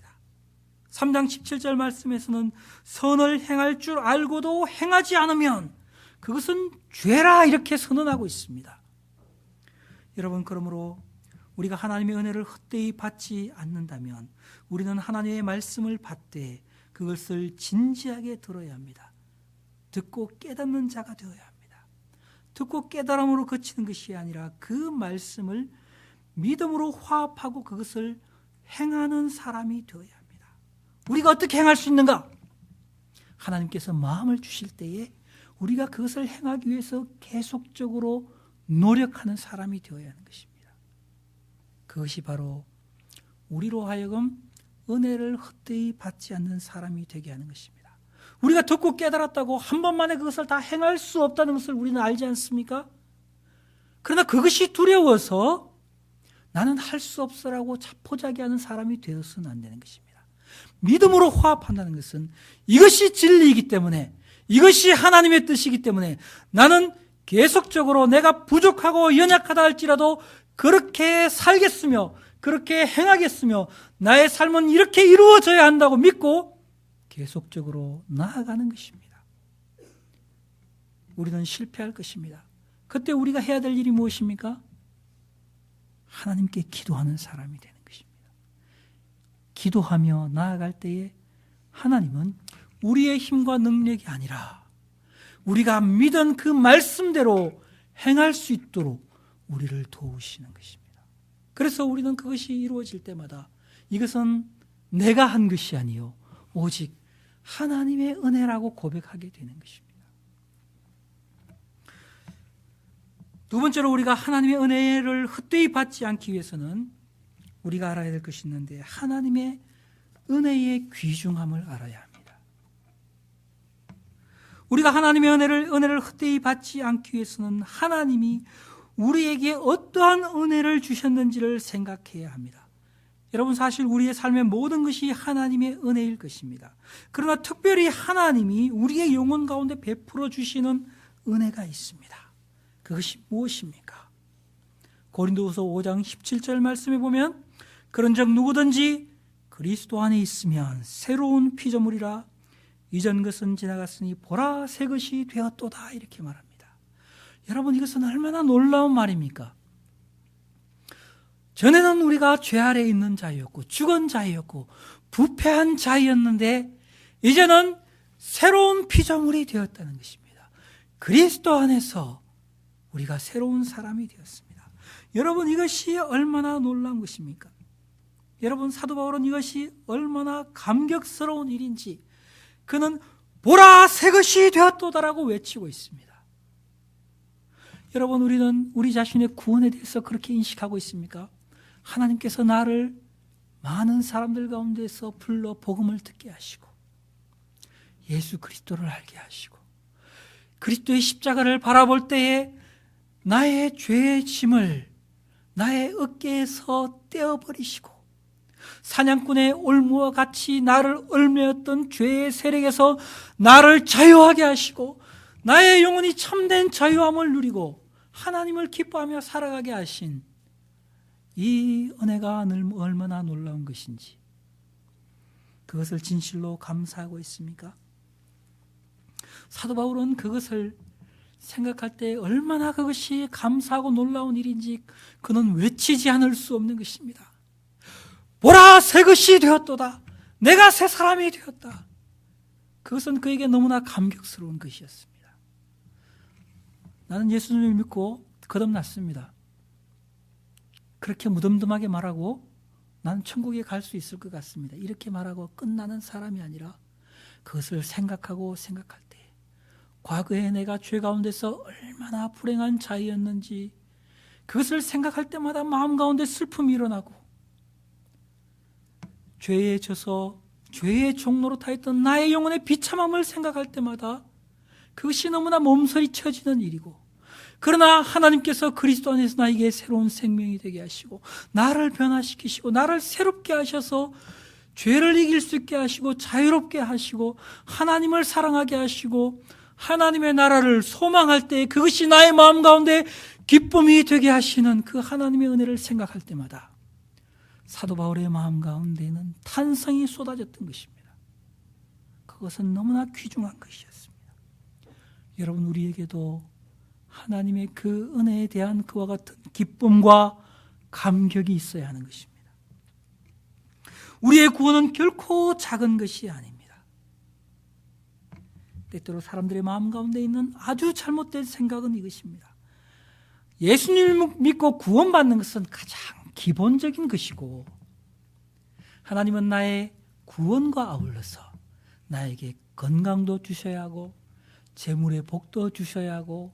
3장 17절 말씀에서는 선을 행할 줄 알고도 행하지 않으면 그것은 죄라 이렇게 선언하고 있습니다. 여러분, 그러므로 우리가 하나님의 은혜를 헛되이 받지 않는다면 우리는 하나님의 말씀을 받되 그것을 진지하게 들어야 합니다. 듣고 깨닫는 자가 되어야 합니다. 듣고 깨달음으로 그치는 것이 아니라 그 말씀을 믿음으로 화합하고 그것을 행하는 사람이 되어야 합니다. 우리가 어떻게 행할 수 있는가? 하나님께서 마음을 주실 때에 우리가 그것을 행하기 위해서 계속적으로 노력하는 사람이 되어야 하는 것입니다. 그것이 바로 우리로 하여금 은혜를 헛되이 받지 않는 사람이 되게 하는 것입니다. 우리가 듣고 깨달았다고 한 번만에 그것을 다 행할 수 없다는 것을 우리는 알지 않습니까? 그러나 그것이 두려워서 나는 할 수 없어라고 자포자기하는 사람이 되어서는 안 되는 것입니다. 믿음으로 화합한다는 것은 이것이 진리이기 때문에, 이것이 하나님의 뜻이기 때문에 나는 계속적으로 내가 부족하고 연약하다 할지라도 그렇게 살겠으며 그렇게 행하겠으며 나의 삶은 이렇게 이루어져야 한다고 믿고 계속적으로 나아가는 것입니다. 우리는 실패할 것입니다. 그때 우리가 해야 될 일이 무엇입니까? 하나님께 기도하는 사람이 되는 것입니다. 기도하며 나아갈 때에 하나님은 우리의 힘과 능력이 아니라 우리가 믿은 그 말씀대로 행할 수 있도록 우리를 도우시는 것입니다. 그래서 우리는 그것이 이루어질 때마다 이것은 내가 한 것이 아니요 오직 하나님의 은혜라고 고백하게 되는 것입니다. 두 번째로 우리가 하나님의 은혜를 헛되이 받지 않기 위해서는 우리가 알아야 될 것이 있는데 하나님의 은혜의 귀중함을 알아야 합니다. 우리가 하나님의 은혜를 헛되이 받지 않기 위해서는 하나님이 우리에게 어떠한 은혜를 주셨는지를 생각해야 합니다. 여러분, 사실 우리의 삶의 모든 것이 하나님의 은혜일 것입니다. 그러나 특별히 하나님이 우리의 영혼 가운데 베풀어 주시는 은혜가 있습니다. 그것이 무엇입니까? 고린도후서 5장 17절 말씀에 보면 그런즉 누구든지 그리스도 안에 있으면 새로운 피조물이라 이전 것은 지나갔으니 보라 새 것이 되었도다 이렇게 말합니다. 여러분, 이것은 얼마나 놀라운 말입니까? 전에는 우리가 죄 아래에 있는 자였고 죽은 자였고 부패한 자였는데 이제는 새로운 피조물이 되었다는 것입니다. 그리스도 안에서 우리가 새로운 사람이 되었습니다. 여러분, 이것이 얼마나 놀라운 것입니까? 여러분, 사도 바울은 이것이 얼마나 감격스러운 일인지 그는 보라 새 것이 되었도다라고 외치고 있습니다. 여러분, 우리는 우리 자신의 구원에 대해서 그렇게 인식하고 있습니까? 하나님께서 나를 많은 사람들 가운데서 불러 복음을 듣게 하시고 예수 그리스도를 알게 하시고 그리스도의 십자가를 바라볼 때에 나의 죄의 짐을 나의 어깨에서 떼어버리시고 사냥꾼의 올무와 같이 나를 얽매였던 죄의 세력에서 나를 자유하게 하시고 나의 영혼이 참된 자유함을 누리고 하나님을 기뻐하며 살아가게 하신 이 은혜가 얼마나 놀라운 것인지 그것을 진실로 감사하고 있습니까? 사도 바울은 그것을 생각할 때 얼마나 그것이 감사하고 놀라운 일인지 그는 외치지 않을 수 없는 것입니다. 보라 새 것이 되었도다. 내가 새 사람이 되었다. 그것은 그에게 너무나 감격스러운 것이었습니다. 나는 예수님을 믿고 거듭났습니다. 그렇게 무덤덤하게 말하고 나는 천국에 갈 수 있을 것 같습니다. 이렇게 말하고 끝나는 사람이 아니라 그것을 생각하고 생각할 때 과거에 내가 죄 가운데서 얼마나 불행한 자였는지 그것을 생각할 때마다 마음 가운데 슬픔이 일어나고 죄에 져서 죄의 종로로 타있던 나의 영혼의 비참함을 생각할 때마다 그것이 너무나 몸서리 쳐지는 일이고 그러나 하나님께서 그리스도 안에서 나에게 새로운 생명이 되게 하시고 나를 변화시키시고 나를 새롭게 하셔서 죄를 이길 수 있게 하시고 자유롭게 하시고 하나님을 사랑하게 하시고 하나님의 나라를 소망할 때 그것이 나의 마음 가운데 기쁨이 되게 하시는 그 하나님의 은혜를 생각할 때마다 사도 바울의 마음 가운데는 탄성이 쏟아졌던 것입니다. 그것은 너무나 귀중한 것이었습니다. 여러분, 우리에게도 하나님의 그 은혜에 대한 그와 같은 기쁨과 감격이 있어야 하는 것입니다. 우리의 구원은 결코 작은 것이 아닙니다. 때때로 사람들의 마음 가운데 있는 아주 잘못된 생각은 이것입니다. 예수님을 믿고 구원받는 것은 가장 기본적인 것이고 하나님은 나의 구원과 아울러서 나에게 건강도 주셔야 하고 재물의 복도 주셔야 하고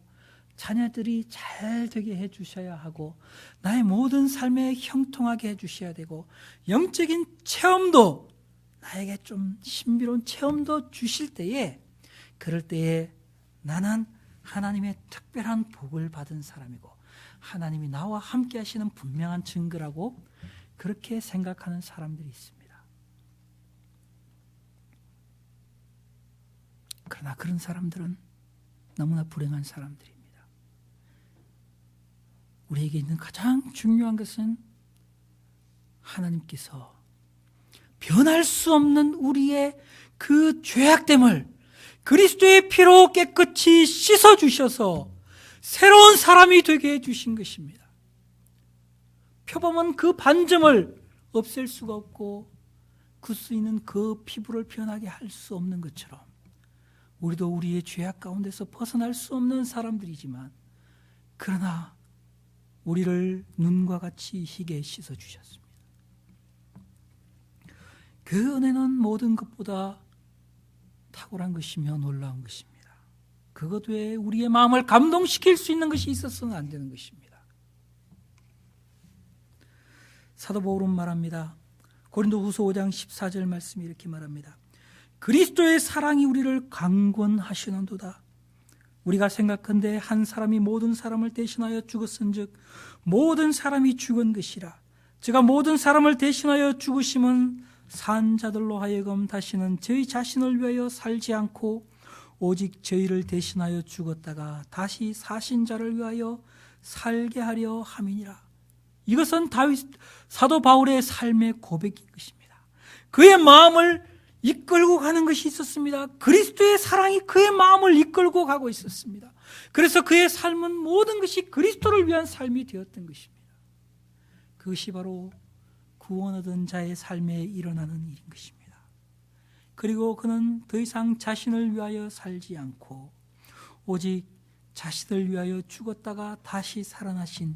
자녀들이 잘 되게 해주셔야 하고 나의 모든 삶에 형통하게 해주셔야 되고 영적인 체험도 나에게 좀 신비로운 체험도 주실 때에 그럴 때에 나는 하나님의 특별한 복을 받은 사람이고 하나님이 나와 함께 하시는 분명한 증거라고 그렇게 생각하는 사람들이 있습니다. 그러나 그런 사람들은 너무나 불행한 사람들입니다. 우리에게 있는 가장 중요한 것은 하나님께서 변할 수 없는 우리의 그 죄악됨을 그리스도의 피로 깨끗이 씻어주셔서 새로운 사람이 되게 해주신 것입니다. 표범은 그 반점을 없앨 수가 없고 굳수 있는 그 피부를 변하게 할 수 없는 것처럼 우리도 우리의 죄악 가운데서 벗어날 수 없는 사람들이지만 그러나 우리를 눈과 같이 희게 씻어주셨습니다. 그 은혜는 모든 것보다 탁월한 것이며 놀라운 것입니다. 그것 외에 우리의 마음을 감동시킬 수 있는 것이 있어서는 안 되는 것입니다. 사도 바울은 말합니다. 고린도후서 5장 14절 말씀이 이렇게 말합니다. 그리스도의 사랑이 우리를 강권하시는도다. 우리가 생각한데 한 사람이 모든 사람을 대신하여 죽었은즉 모든 사람이 죽은 것이라. 제가 모든 사람을 대신하여 죽으심은 산 자들로 하여금 다시는 저희 자신을 위하여 살지 않고 오직 저희를 대신하여 죽었다가 다시 사신 자를 위하여 살게 하려 함이니라. 이것은 사도 바울의 삶의 고백인 것입니다. 그의 마음을 이끌고 가는 것이 있었습니다. 그리스도의 사랑이 그의 마음을 이끌고 가고 있었습니다. 그래서 그의 삶은 모든 것이 그리스도를 위한 삶이 되었던 것입니다. 그것이 바로 구원 얻은 자의 삶에 일어나는 일인 것입니다. 그리고 그는 더 이상 자신을 위하여 살지 않고 오직 자신을 위하여 죽었다가 다시 살아나신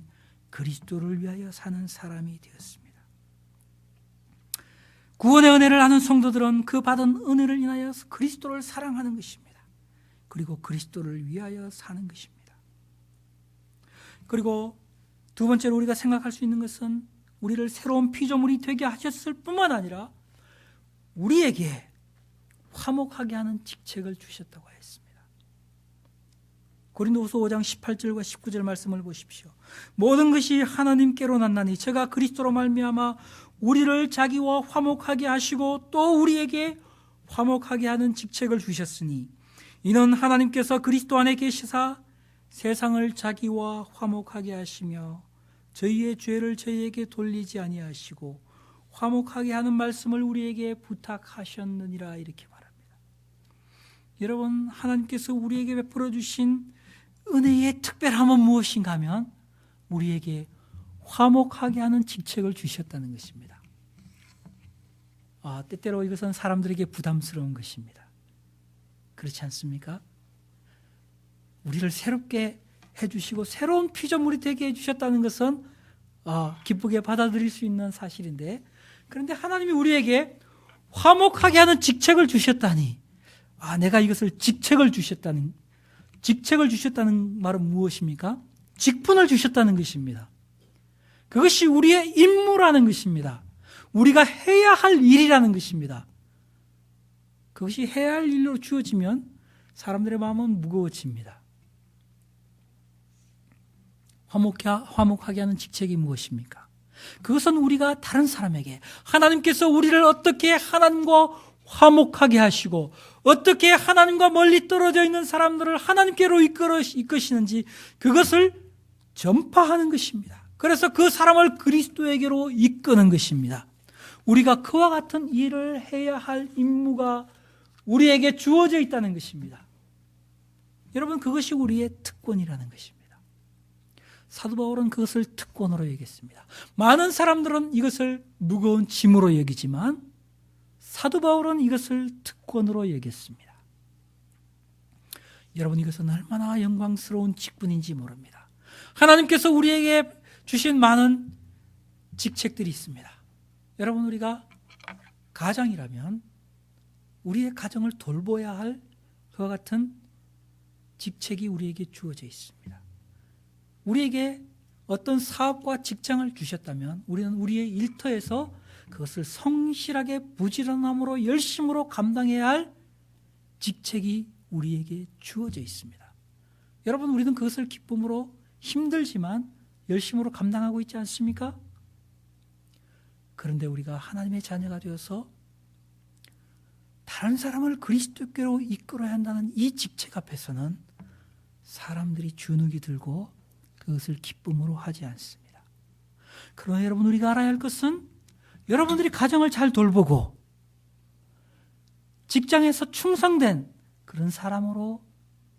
그리스도를 위하여 사는 사람이 되었습니다. 구원의 은혜를 아는 성도들은 그 받은 은혜를 인하여 그리스도를 사랑하는 것입니다. 그리고 그리스도를 위하여 사는 것입니다. 그리고 두 번째로 우리가 생각할 수 있는 것은 우리를 새로운 피조물이 되게 하셨을 뿐만 아니라 우리에게 화목하게 하는 직책을 주셨다고 했습니다. 고린도후서 5장 18절과 19절 말씀을 보십시오. 모든 것이 하나님께로 났나니 저가 그리스도로 말미암아 우리를 자기와 화목하게 하시고 또 우리에게 화목하게 하는 직책을 주셨으니 이는 하나님께서 그리스도 안에 계시사 세상을 자기와 화목하게 하시며 저희의 죄를 저희에게 돌리지 아니하시고 화목하게 하는 말씀을 우리에게 부탁하셨느니라 이렇게 말합니다. 여러분, 하나님께서 우리에게 베풀어 주신 은혜의 특별함은 무엇인가 하면 우리에게 화목하게 하는 직책을 주셨다는 것입니다. 때때로 이것은 사람들에게 부담스러운 것입니다. 그렇지 않습니까? 우리를 새롭게 해주시고 새로운 피조물이 되게 해주셨다는 것은 기쁘게 받아들일 수 있는 사실인데, 그런데 하나님이 우리에게 화목하게 하는 직책을 주셨다니, 내가 이것을 직책을 주셨다는 말은 무엇입니까? 직분을 주셨다는 것입니다. 그것이 우리의 임무라는 것입니다. 우리가 해야 할 일이라는 것입니다. 그것이 해야 할 일로 주어지면 사람들의 마음은 무거워집니다. 화목하게 하는 직책이 무엇입니까? 그것은 우리가 다른 사람에게 하나님께서 우리를 어떻게 하나님과 화목하게 하시고 어떻게 하나님과 멀리 떨어져 있는 사람들을 하나님께로 이끄시는지 그것을 전파하는 것입니다. 그래서 그 사람을 그리스도에게로 이끄는 것입니다. 우리가 그와 같은 일을 해야 할 임무가 우리에게 주어져 있다는 것입니다. 여러분, 그것이 우리의 특권이라는 것입니다. 사도 바울은 그것을 특권으로 여겼습니다. 많은 사람들은 이것을 무거운 짐으로 여기지만 사도 바울은 이것을 특권으로 여겼습니다. 여러분, 이것은 얼마나 영광스러운 직분인지 모릅니다. 하나님께서 우리에게 주신 많은 직책들이 있습니다. 여러분, 우리가 가장이라면 우리의 가정을 돌봐야 할 그와 같은 직책이 우리에게 주어져 있습니다. 우리에게 어떤 사업과 직장을 주셨다면 우리는 우리의 일터에서 그것을 성실하게 부지런함으로 열심으로 감당해야 할 직책이 우리에게 주어져 있습니다. 여러분, 우리는 그것을 기쁨으로 힘들지만 열심으로 감당하고 있지 않습니까? 그런데 우리가 하나님의 자녀가 되어서 다른 사람을 그리스도께로 이끌어야 한다는 이 직책 앞에서는 사람들이 주눅이 들고 그것을 기쁨으로 하지 않습니다. 그러나 여러분, 우리가 알아야 할 것은 여러분들이 가정을 잘 돌보고 직장에서 충성된 그런 사람으로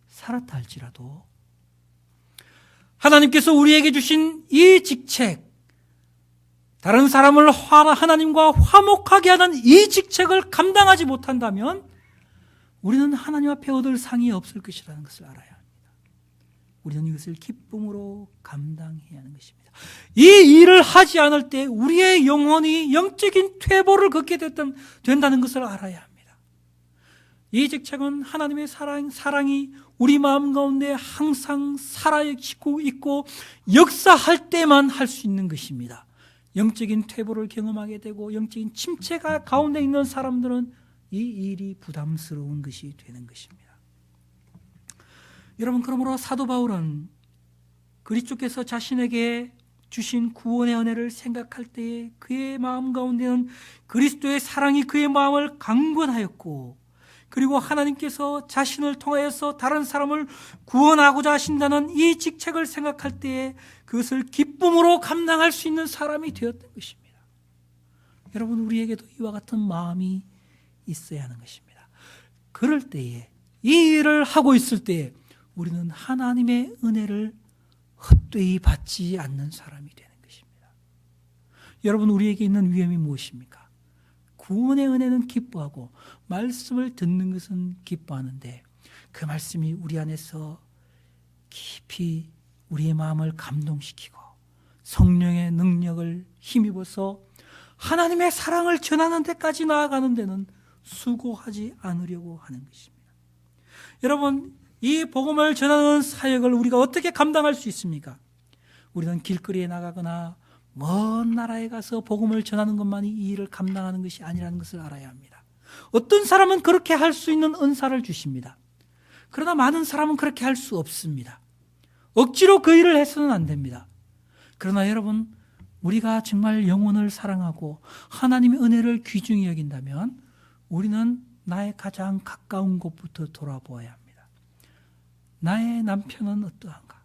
살았다 할지라도 하나님께서 우리에게 주신 이 직책, 다른 사람을 하나님과 화목하게 하는 이 직책을 감당하지 못한다면 우리는 하나님 앞에 얻을 상이 없을 것이라는 것을 알아야 합니다. 우리는 이것을 기쁨으로 감당해야 하는 것입니다. 이 일을 하지 않을 때 우리의 영혼이 영적인 퇴보를 걷게 된다는 것을 알아야 합니다. 이 직책은 하나님의 사랑이 우리 마음 가운데 항상 살아있고 있고 역사할 때만 할 수 있는 것입니다. 영적인 퇴보를 경험하게 되고 영적인 침체가 가운데 있는 사람들은 이 일이 부담스러운 것이 되는 것입니다. 여러분, 그러므로 사도 바울은 그리스도께서 자신에게 주신 구원의 은혜를 생각할 때에 그의 마음 가운데는 그리스도의 사랑이 그의 마음을 강권하였고, 그리고 하나님께서 자신을 통하여서 다른 사람을 구원하고자 하신다는 이 직책을 생각할 때에 그것을 기쁨으로 감당할 수 있는 사람이 되었던 것입니다. 여러분, 우리에게도 이와 같은 마음이 있어야 하는 것입니다. 그럴 때에, 이 일을 하고 있을 때에 우리는 하나님의 은혜를 헛되이 받지 않는 사람이 되는 것입니다. 여러분, 우리에게 있는 위험이 무엇입니까? 구원의 은혜는 기뻐하고 말씀을 듣는 것은 기뻐하는데 그 말씀이 우리 안에서 깊이 우리의 마음을 감동시키고 성령의 능력을 힘입어서 하나님의 사랑을 전하는 데까지 나아가는 데는 수고하지 않으려고 하는 것입니다. 여러분, 이 복음을 전하는 사역을 우리가 어떻게 감당할 수 있습니까? 우리는 길거리에 나가거나 먼 나라에 가서 복음을 전하는 것만이 이 일을 감당하는 것이 아니라는 것을 알아야 합니다. 어떤 사람은 그렇게 할 수 있는 은사를 주십니다. 그러나 많은 사람은 그렇게 할 수 없습니다. 억지로 그 일을 해서는 안 됩니다. 그러나 여러분, 우리가 정말 영혼을 사랑하고 하나님의 은혜를 귀중히 여긴다면 우리는 나의 가장 가까운 곳부터 돌아보아야 합니다. 나의 남편은 어떠한가?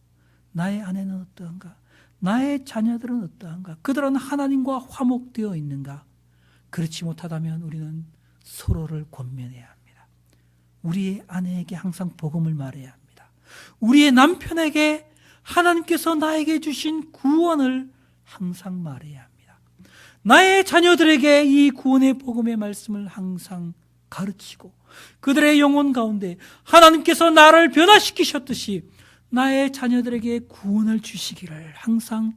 나의 아내는 어떠한가? 나의 자녀들은 어떠한가? 그들은 하나님과 화목되어 있는가? 그렇지 못하다면 우리는 서로를 권면해야 합니다. 우리의 아내에게 항상 복음을 말해야 합니다. 우리의 남편에게 하나님께서 나에게 주신 구원을 항상 말해야 합니다. 나의 자녀들에게 이 구원의 복음의 말씀을 항상 가르치고 그들의 영혼 가운데 하나님께서 나를 변화시키셨듯이 나의 자녀들에게 구원을 주시기를 항상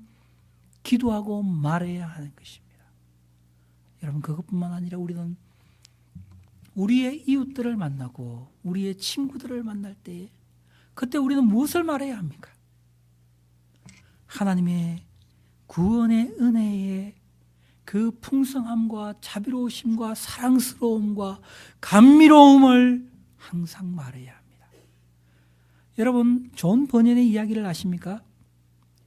기도하고 말해야 하는 것입니다. 여러분, 그것뿐만 아니라 우리는 우리의 이웃들을 만나고 우리의 친구들을 만날 때 그때 우리는 무엇을 말해야 합니까? 하나님의 구원의 은혜의 그 풍성함과 자비로우심과 사랑스러움과 감미로움을 항상 말해야 합니다. 여러분, 존 버년의 이야기를 아십니까?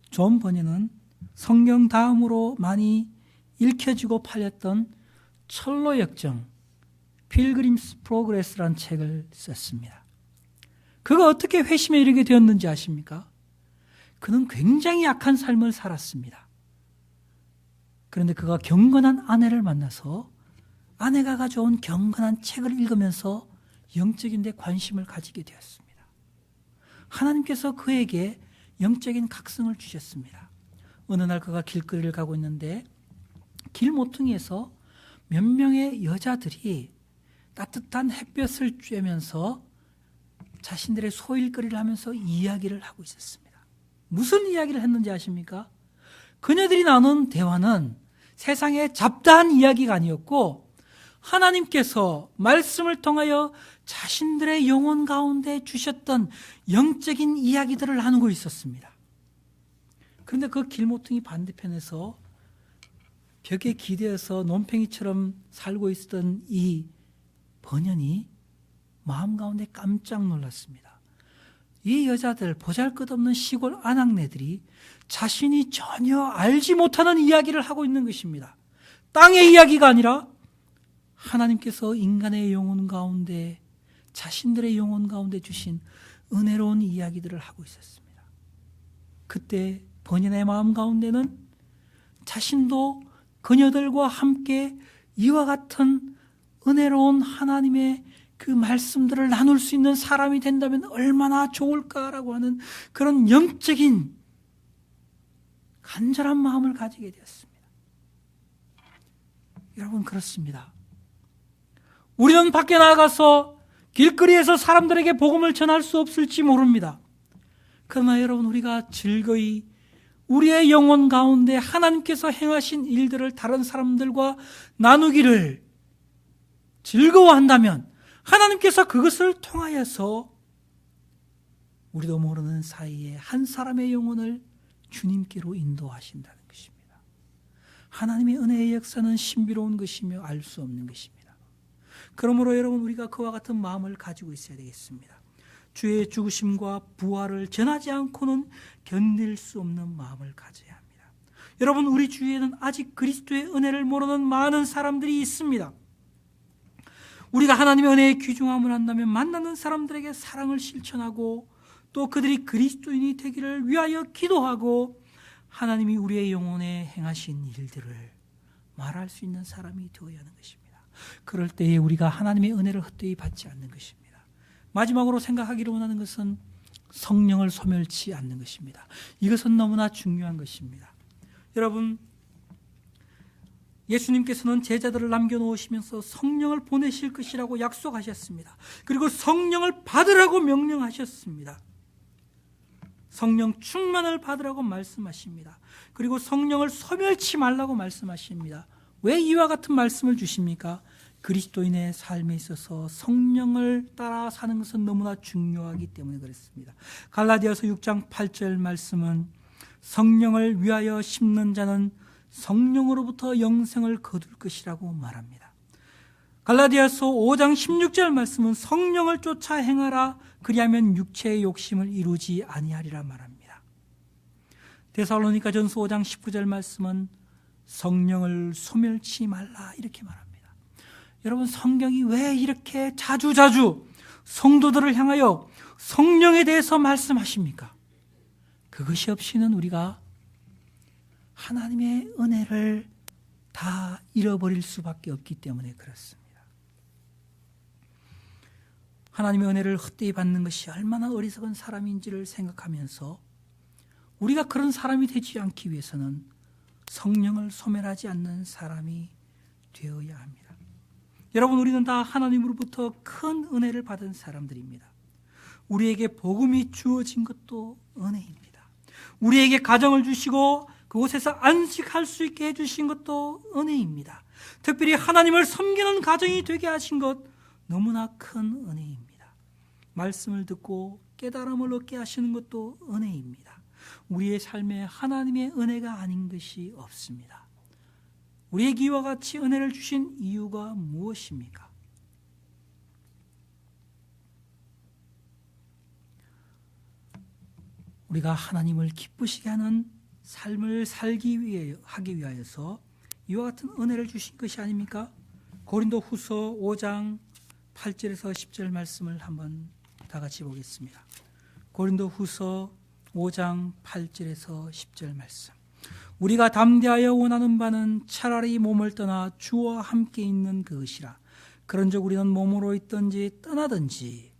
존 버년은 성경 다음으로 많이 읽혀지고 팔렸던 철로 역정, 필그림스 프로그레스라는 책을 썼습니다. 그가 어떻게 회심에 이르게 되었는지 아십니까? 그는 굉장히 악한 삶을 살았습니다. 그런데 그가 경건한 아내를 만나서 아내가 가져온 경건한 책을 읽으면서 영적인 데 관심을 가지게 되었습니다. 하나님께서 그에게 영적인 각성을 주셨습니다. 어느 날 그가 길거리를 가고 있는데 길 모퉁이에서 몇 명의 여자들이 따뜻한 햇볕을 쬐면서 자신들의 소일거리를 하면서 이야기를 하고 있었습니다. 무슨 이야기를 했는지 아십니까? 그녀들이 나눈 대화는 세상의 잡다한 이야기가 아니었고 하나님께서 말씀을 통하여 자신들의 영혼 가운데 주셨던 영적인 이야기들을 나누고 있었습니다. 그런데 그 길모퉁이 반대편에서 벽에 기대어서 논팽이처럼 살고 있었던 이 번연이 마음 가운데 깜짝 놀랐습니다. 이 여자들, 보잘것없는 시골 아낙네들이 자신이 전혀 알지 못하는 이야기를 하고 있는 것입니다. 땅의 이야기가 아니라 하나님께서 인간의 영혼 가운데, 자신들의 영혼 가운데 주신 은혜로운 이야기들을 하고 있었습니다. 그때 번연의 마음 가운데는 자신도 그녀들과 함께 이와 같은 은혜로운 하나님의 그 말씀들을 나눌 수 있는 사람이 된다면 얼마나 좋을까라고 하는 그런 영적인 간절한 마음을 가지게 되었습니다. 여러분, 그렇습니다. 우리는 밖에 나가서 길거리에서 사람들에게 복음을 전할 수 없을지 모릅니다. 그러나 여러분, 우리가 즐거이 우리의 영혼 가운데 하나님께서 행하신 일들을 다른 사람들과 나누기를 즐거워한다면 하나님께서 그것을 통하여서 우리도 모르는 사이에 한 사람의 영혼을 주님께로 인도하신다는 것입니다. 하나님의 은혜의 역사는 신비로운 것이며 알 수 없는 것입니다. 그러므로 여러분, 우리가 그와 같은 마음을 가지고 있어야 되겠습니다. 주의 죽으심과 부활을 전하지 않고는 견딜 수 없는 마음을 가져야 합니다. 여러분, 우리 주위에는 아직 그리스도의 은혜를 모르는 많은 사람들이 있습니다. 우리가 하나님의 은혜의 귀중함을 안다면 만나는 사람들에게 사랑을 실천하고 또 그들이 그리스도인이 되기를 위하여 기도하고 하나님이 우리의 영혼에 행하신 일들을 말할 수 있는 사람이 되어야 하는 것입니다. 그럴 때에 우리가 하나님의 은혜를 헛되이 받지 않는 것입니다. 마지막으로 생각하기를 원하는 것은 성령을 소멸치 않는 것입니다. 이것은 너무나 중요한 것입니다. 여러분, 예수님께서는 제자들을 남겨놓으시면서 성령을 보내실 것이라고 약속하셨습니다. 그리고 성령을 받으라고 명령하셨습니다. 성령 충만을 받으라고 말씀하십니다. 그리고 성령을 소멸치 말라고 말씀하십니다. 왜 이와 같은 말씀을 주십니까? 그리스도인의 삶에 있어서 성령을 따라 사는 것은 너무나 중요하기 때문에 그렇습니다. 갈라디아서 6장 8절 말씀은 성령을 위하여 심는 자는 성령으로부터 영생을 거둘 것이라고 말합니다. 갈라디아서 5장 16절 말씀은 성령을 쫓아 행하라, 그리하면 육체의 욕심을 이루지 아니하리라 말합니다. 데살로니가전서 5장 19절 말씀은 성령을 소멸치 말라, 이렇게 말합니다. 여러분, 성경이 왜 이렇게 자주자주 성도들을 향하여 성령에 대해서 말씀하십니까? 그것이 없이는 우리가 하나님의 은혜를 다 잃어버릴 수밖에 없기 때문에 그렇습니다. 하나님의 은혜를 헛되이 받는 것이 얼마나 어리석은 사람인지를 생각하면서 우리가 그런 사람이 되지 않기 위해서는 성령을 소멸하지 않는 사람이 되어야 합니다. 여러분, 우리는 다 하나님으로부터 큰 은혜를 받은 사람들입니다. 우리에게 복음이 주어진 것도 은혜입니다. 우리에게 가정을 주시고 그곳에서 안식할 수 있게 해주신 것도 은혜입니다. 특별히 하나님을 섬기는 가정이 되게 하신 것 너무나 큰 은혜입니다. 말씀을 듣고 깨달음을 얻게 하시는 것도 은혜입니다. 우리의 삶에 하나님의 은혜가 아닌 것이 없습니다. 우리에게 이와 같이 은혜를 주신 이유가 무엇입니까? 우리가 하나님을 기쁘시게 하는 삶을 하기 위하여서 이와 같은 은혜를 주신 것이 아닙니까? 고린도후서 5장 8절에서 10절 말씀을 한번 다 같이 보겠습니다. 고린도후서 5장 8절에서 10절 말씀. 우리가 담대하여 원하는 바는 차라리 몸을 떠나 주와 함께 있는 그것이라. 그런즉 우리는 몸으로 있든지 떠나든지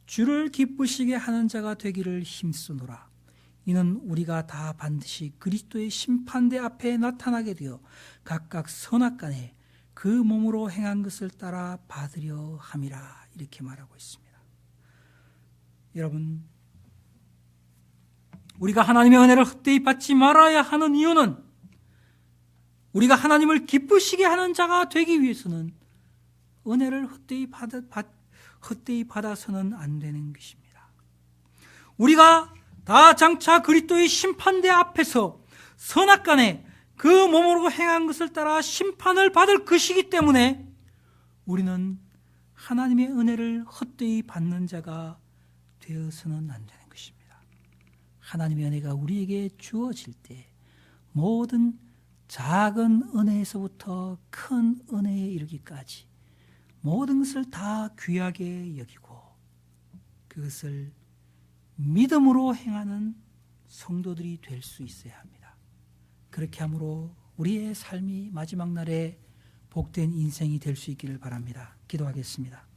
주를 기쁘시게 하는 자가 되기를 힘쓰노라. 이는 우리가 다 반드시 그리스도의 심판대 앞에 나타나게 되어 각각 선악간에 그 몸으로 행한 것을 따라 받으려 함이라. 이렇게 말하고 있습니다. 여러분, 우리가 하나님의 은혜를 헛되이 받지 말아야 하는 이유는 우리가 하나님을 기쁘시게 하는 자가 되기 위해서는 은혜를 헛되이 받아서는 안 되는 것입니다. 우리가 다 장차 그리스도의 심판대 앞에서 선악간에 그 몸으로 행한 것을 따라 심판을 받을 것이기 때문에 우리는 하나님의 은혜를 헛되이 받는 자가 되어서는 안 되는 것입니다. 하나님의 은혜가 우리에게 주어질 때 모든 작은 은혜에서부터 큰 은혜에 이르기까지 모든 것을 다 귀하게 여기고 그것을 믿음으로 행하는 성도들이 될 수 있어야 합니다. 그렇게 함으로 우리의 삶이 마지막 날에 복된 인생이 될 수 있기를 바랍니다. 기도하겠습니다.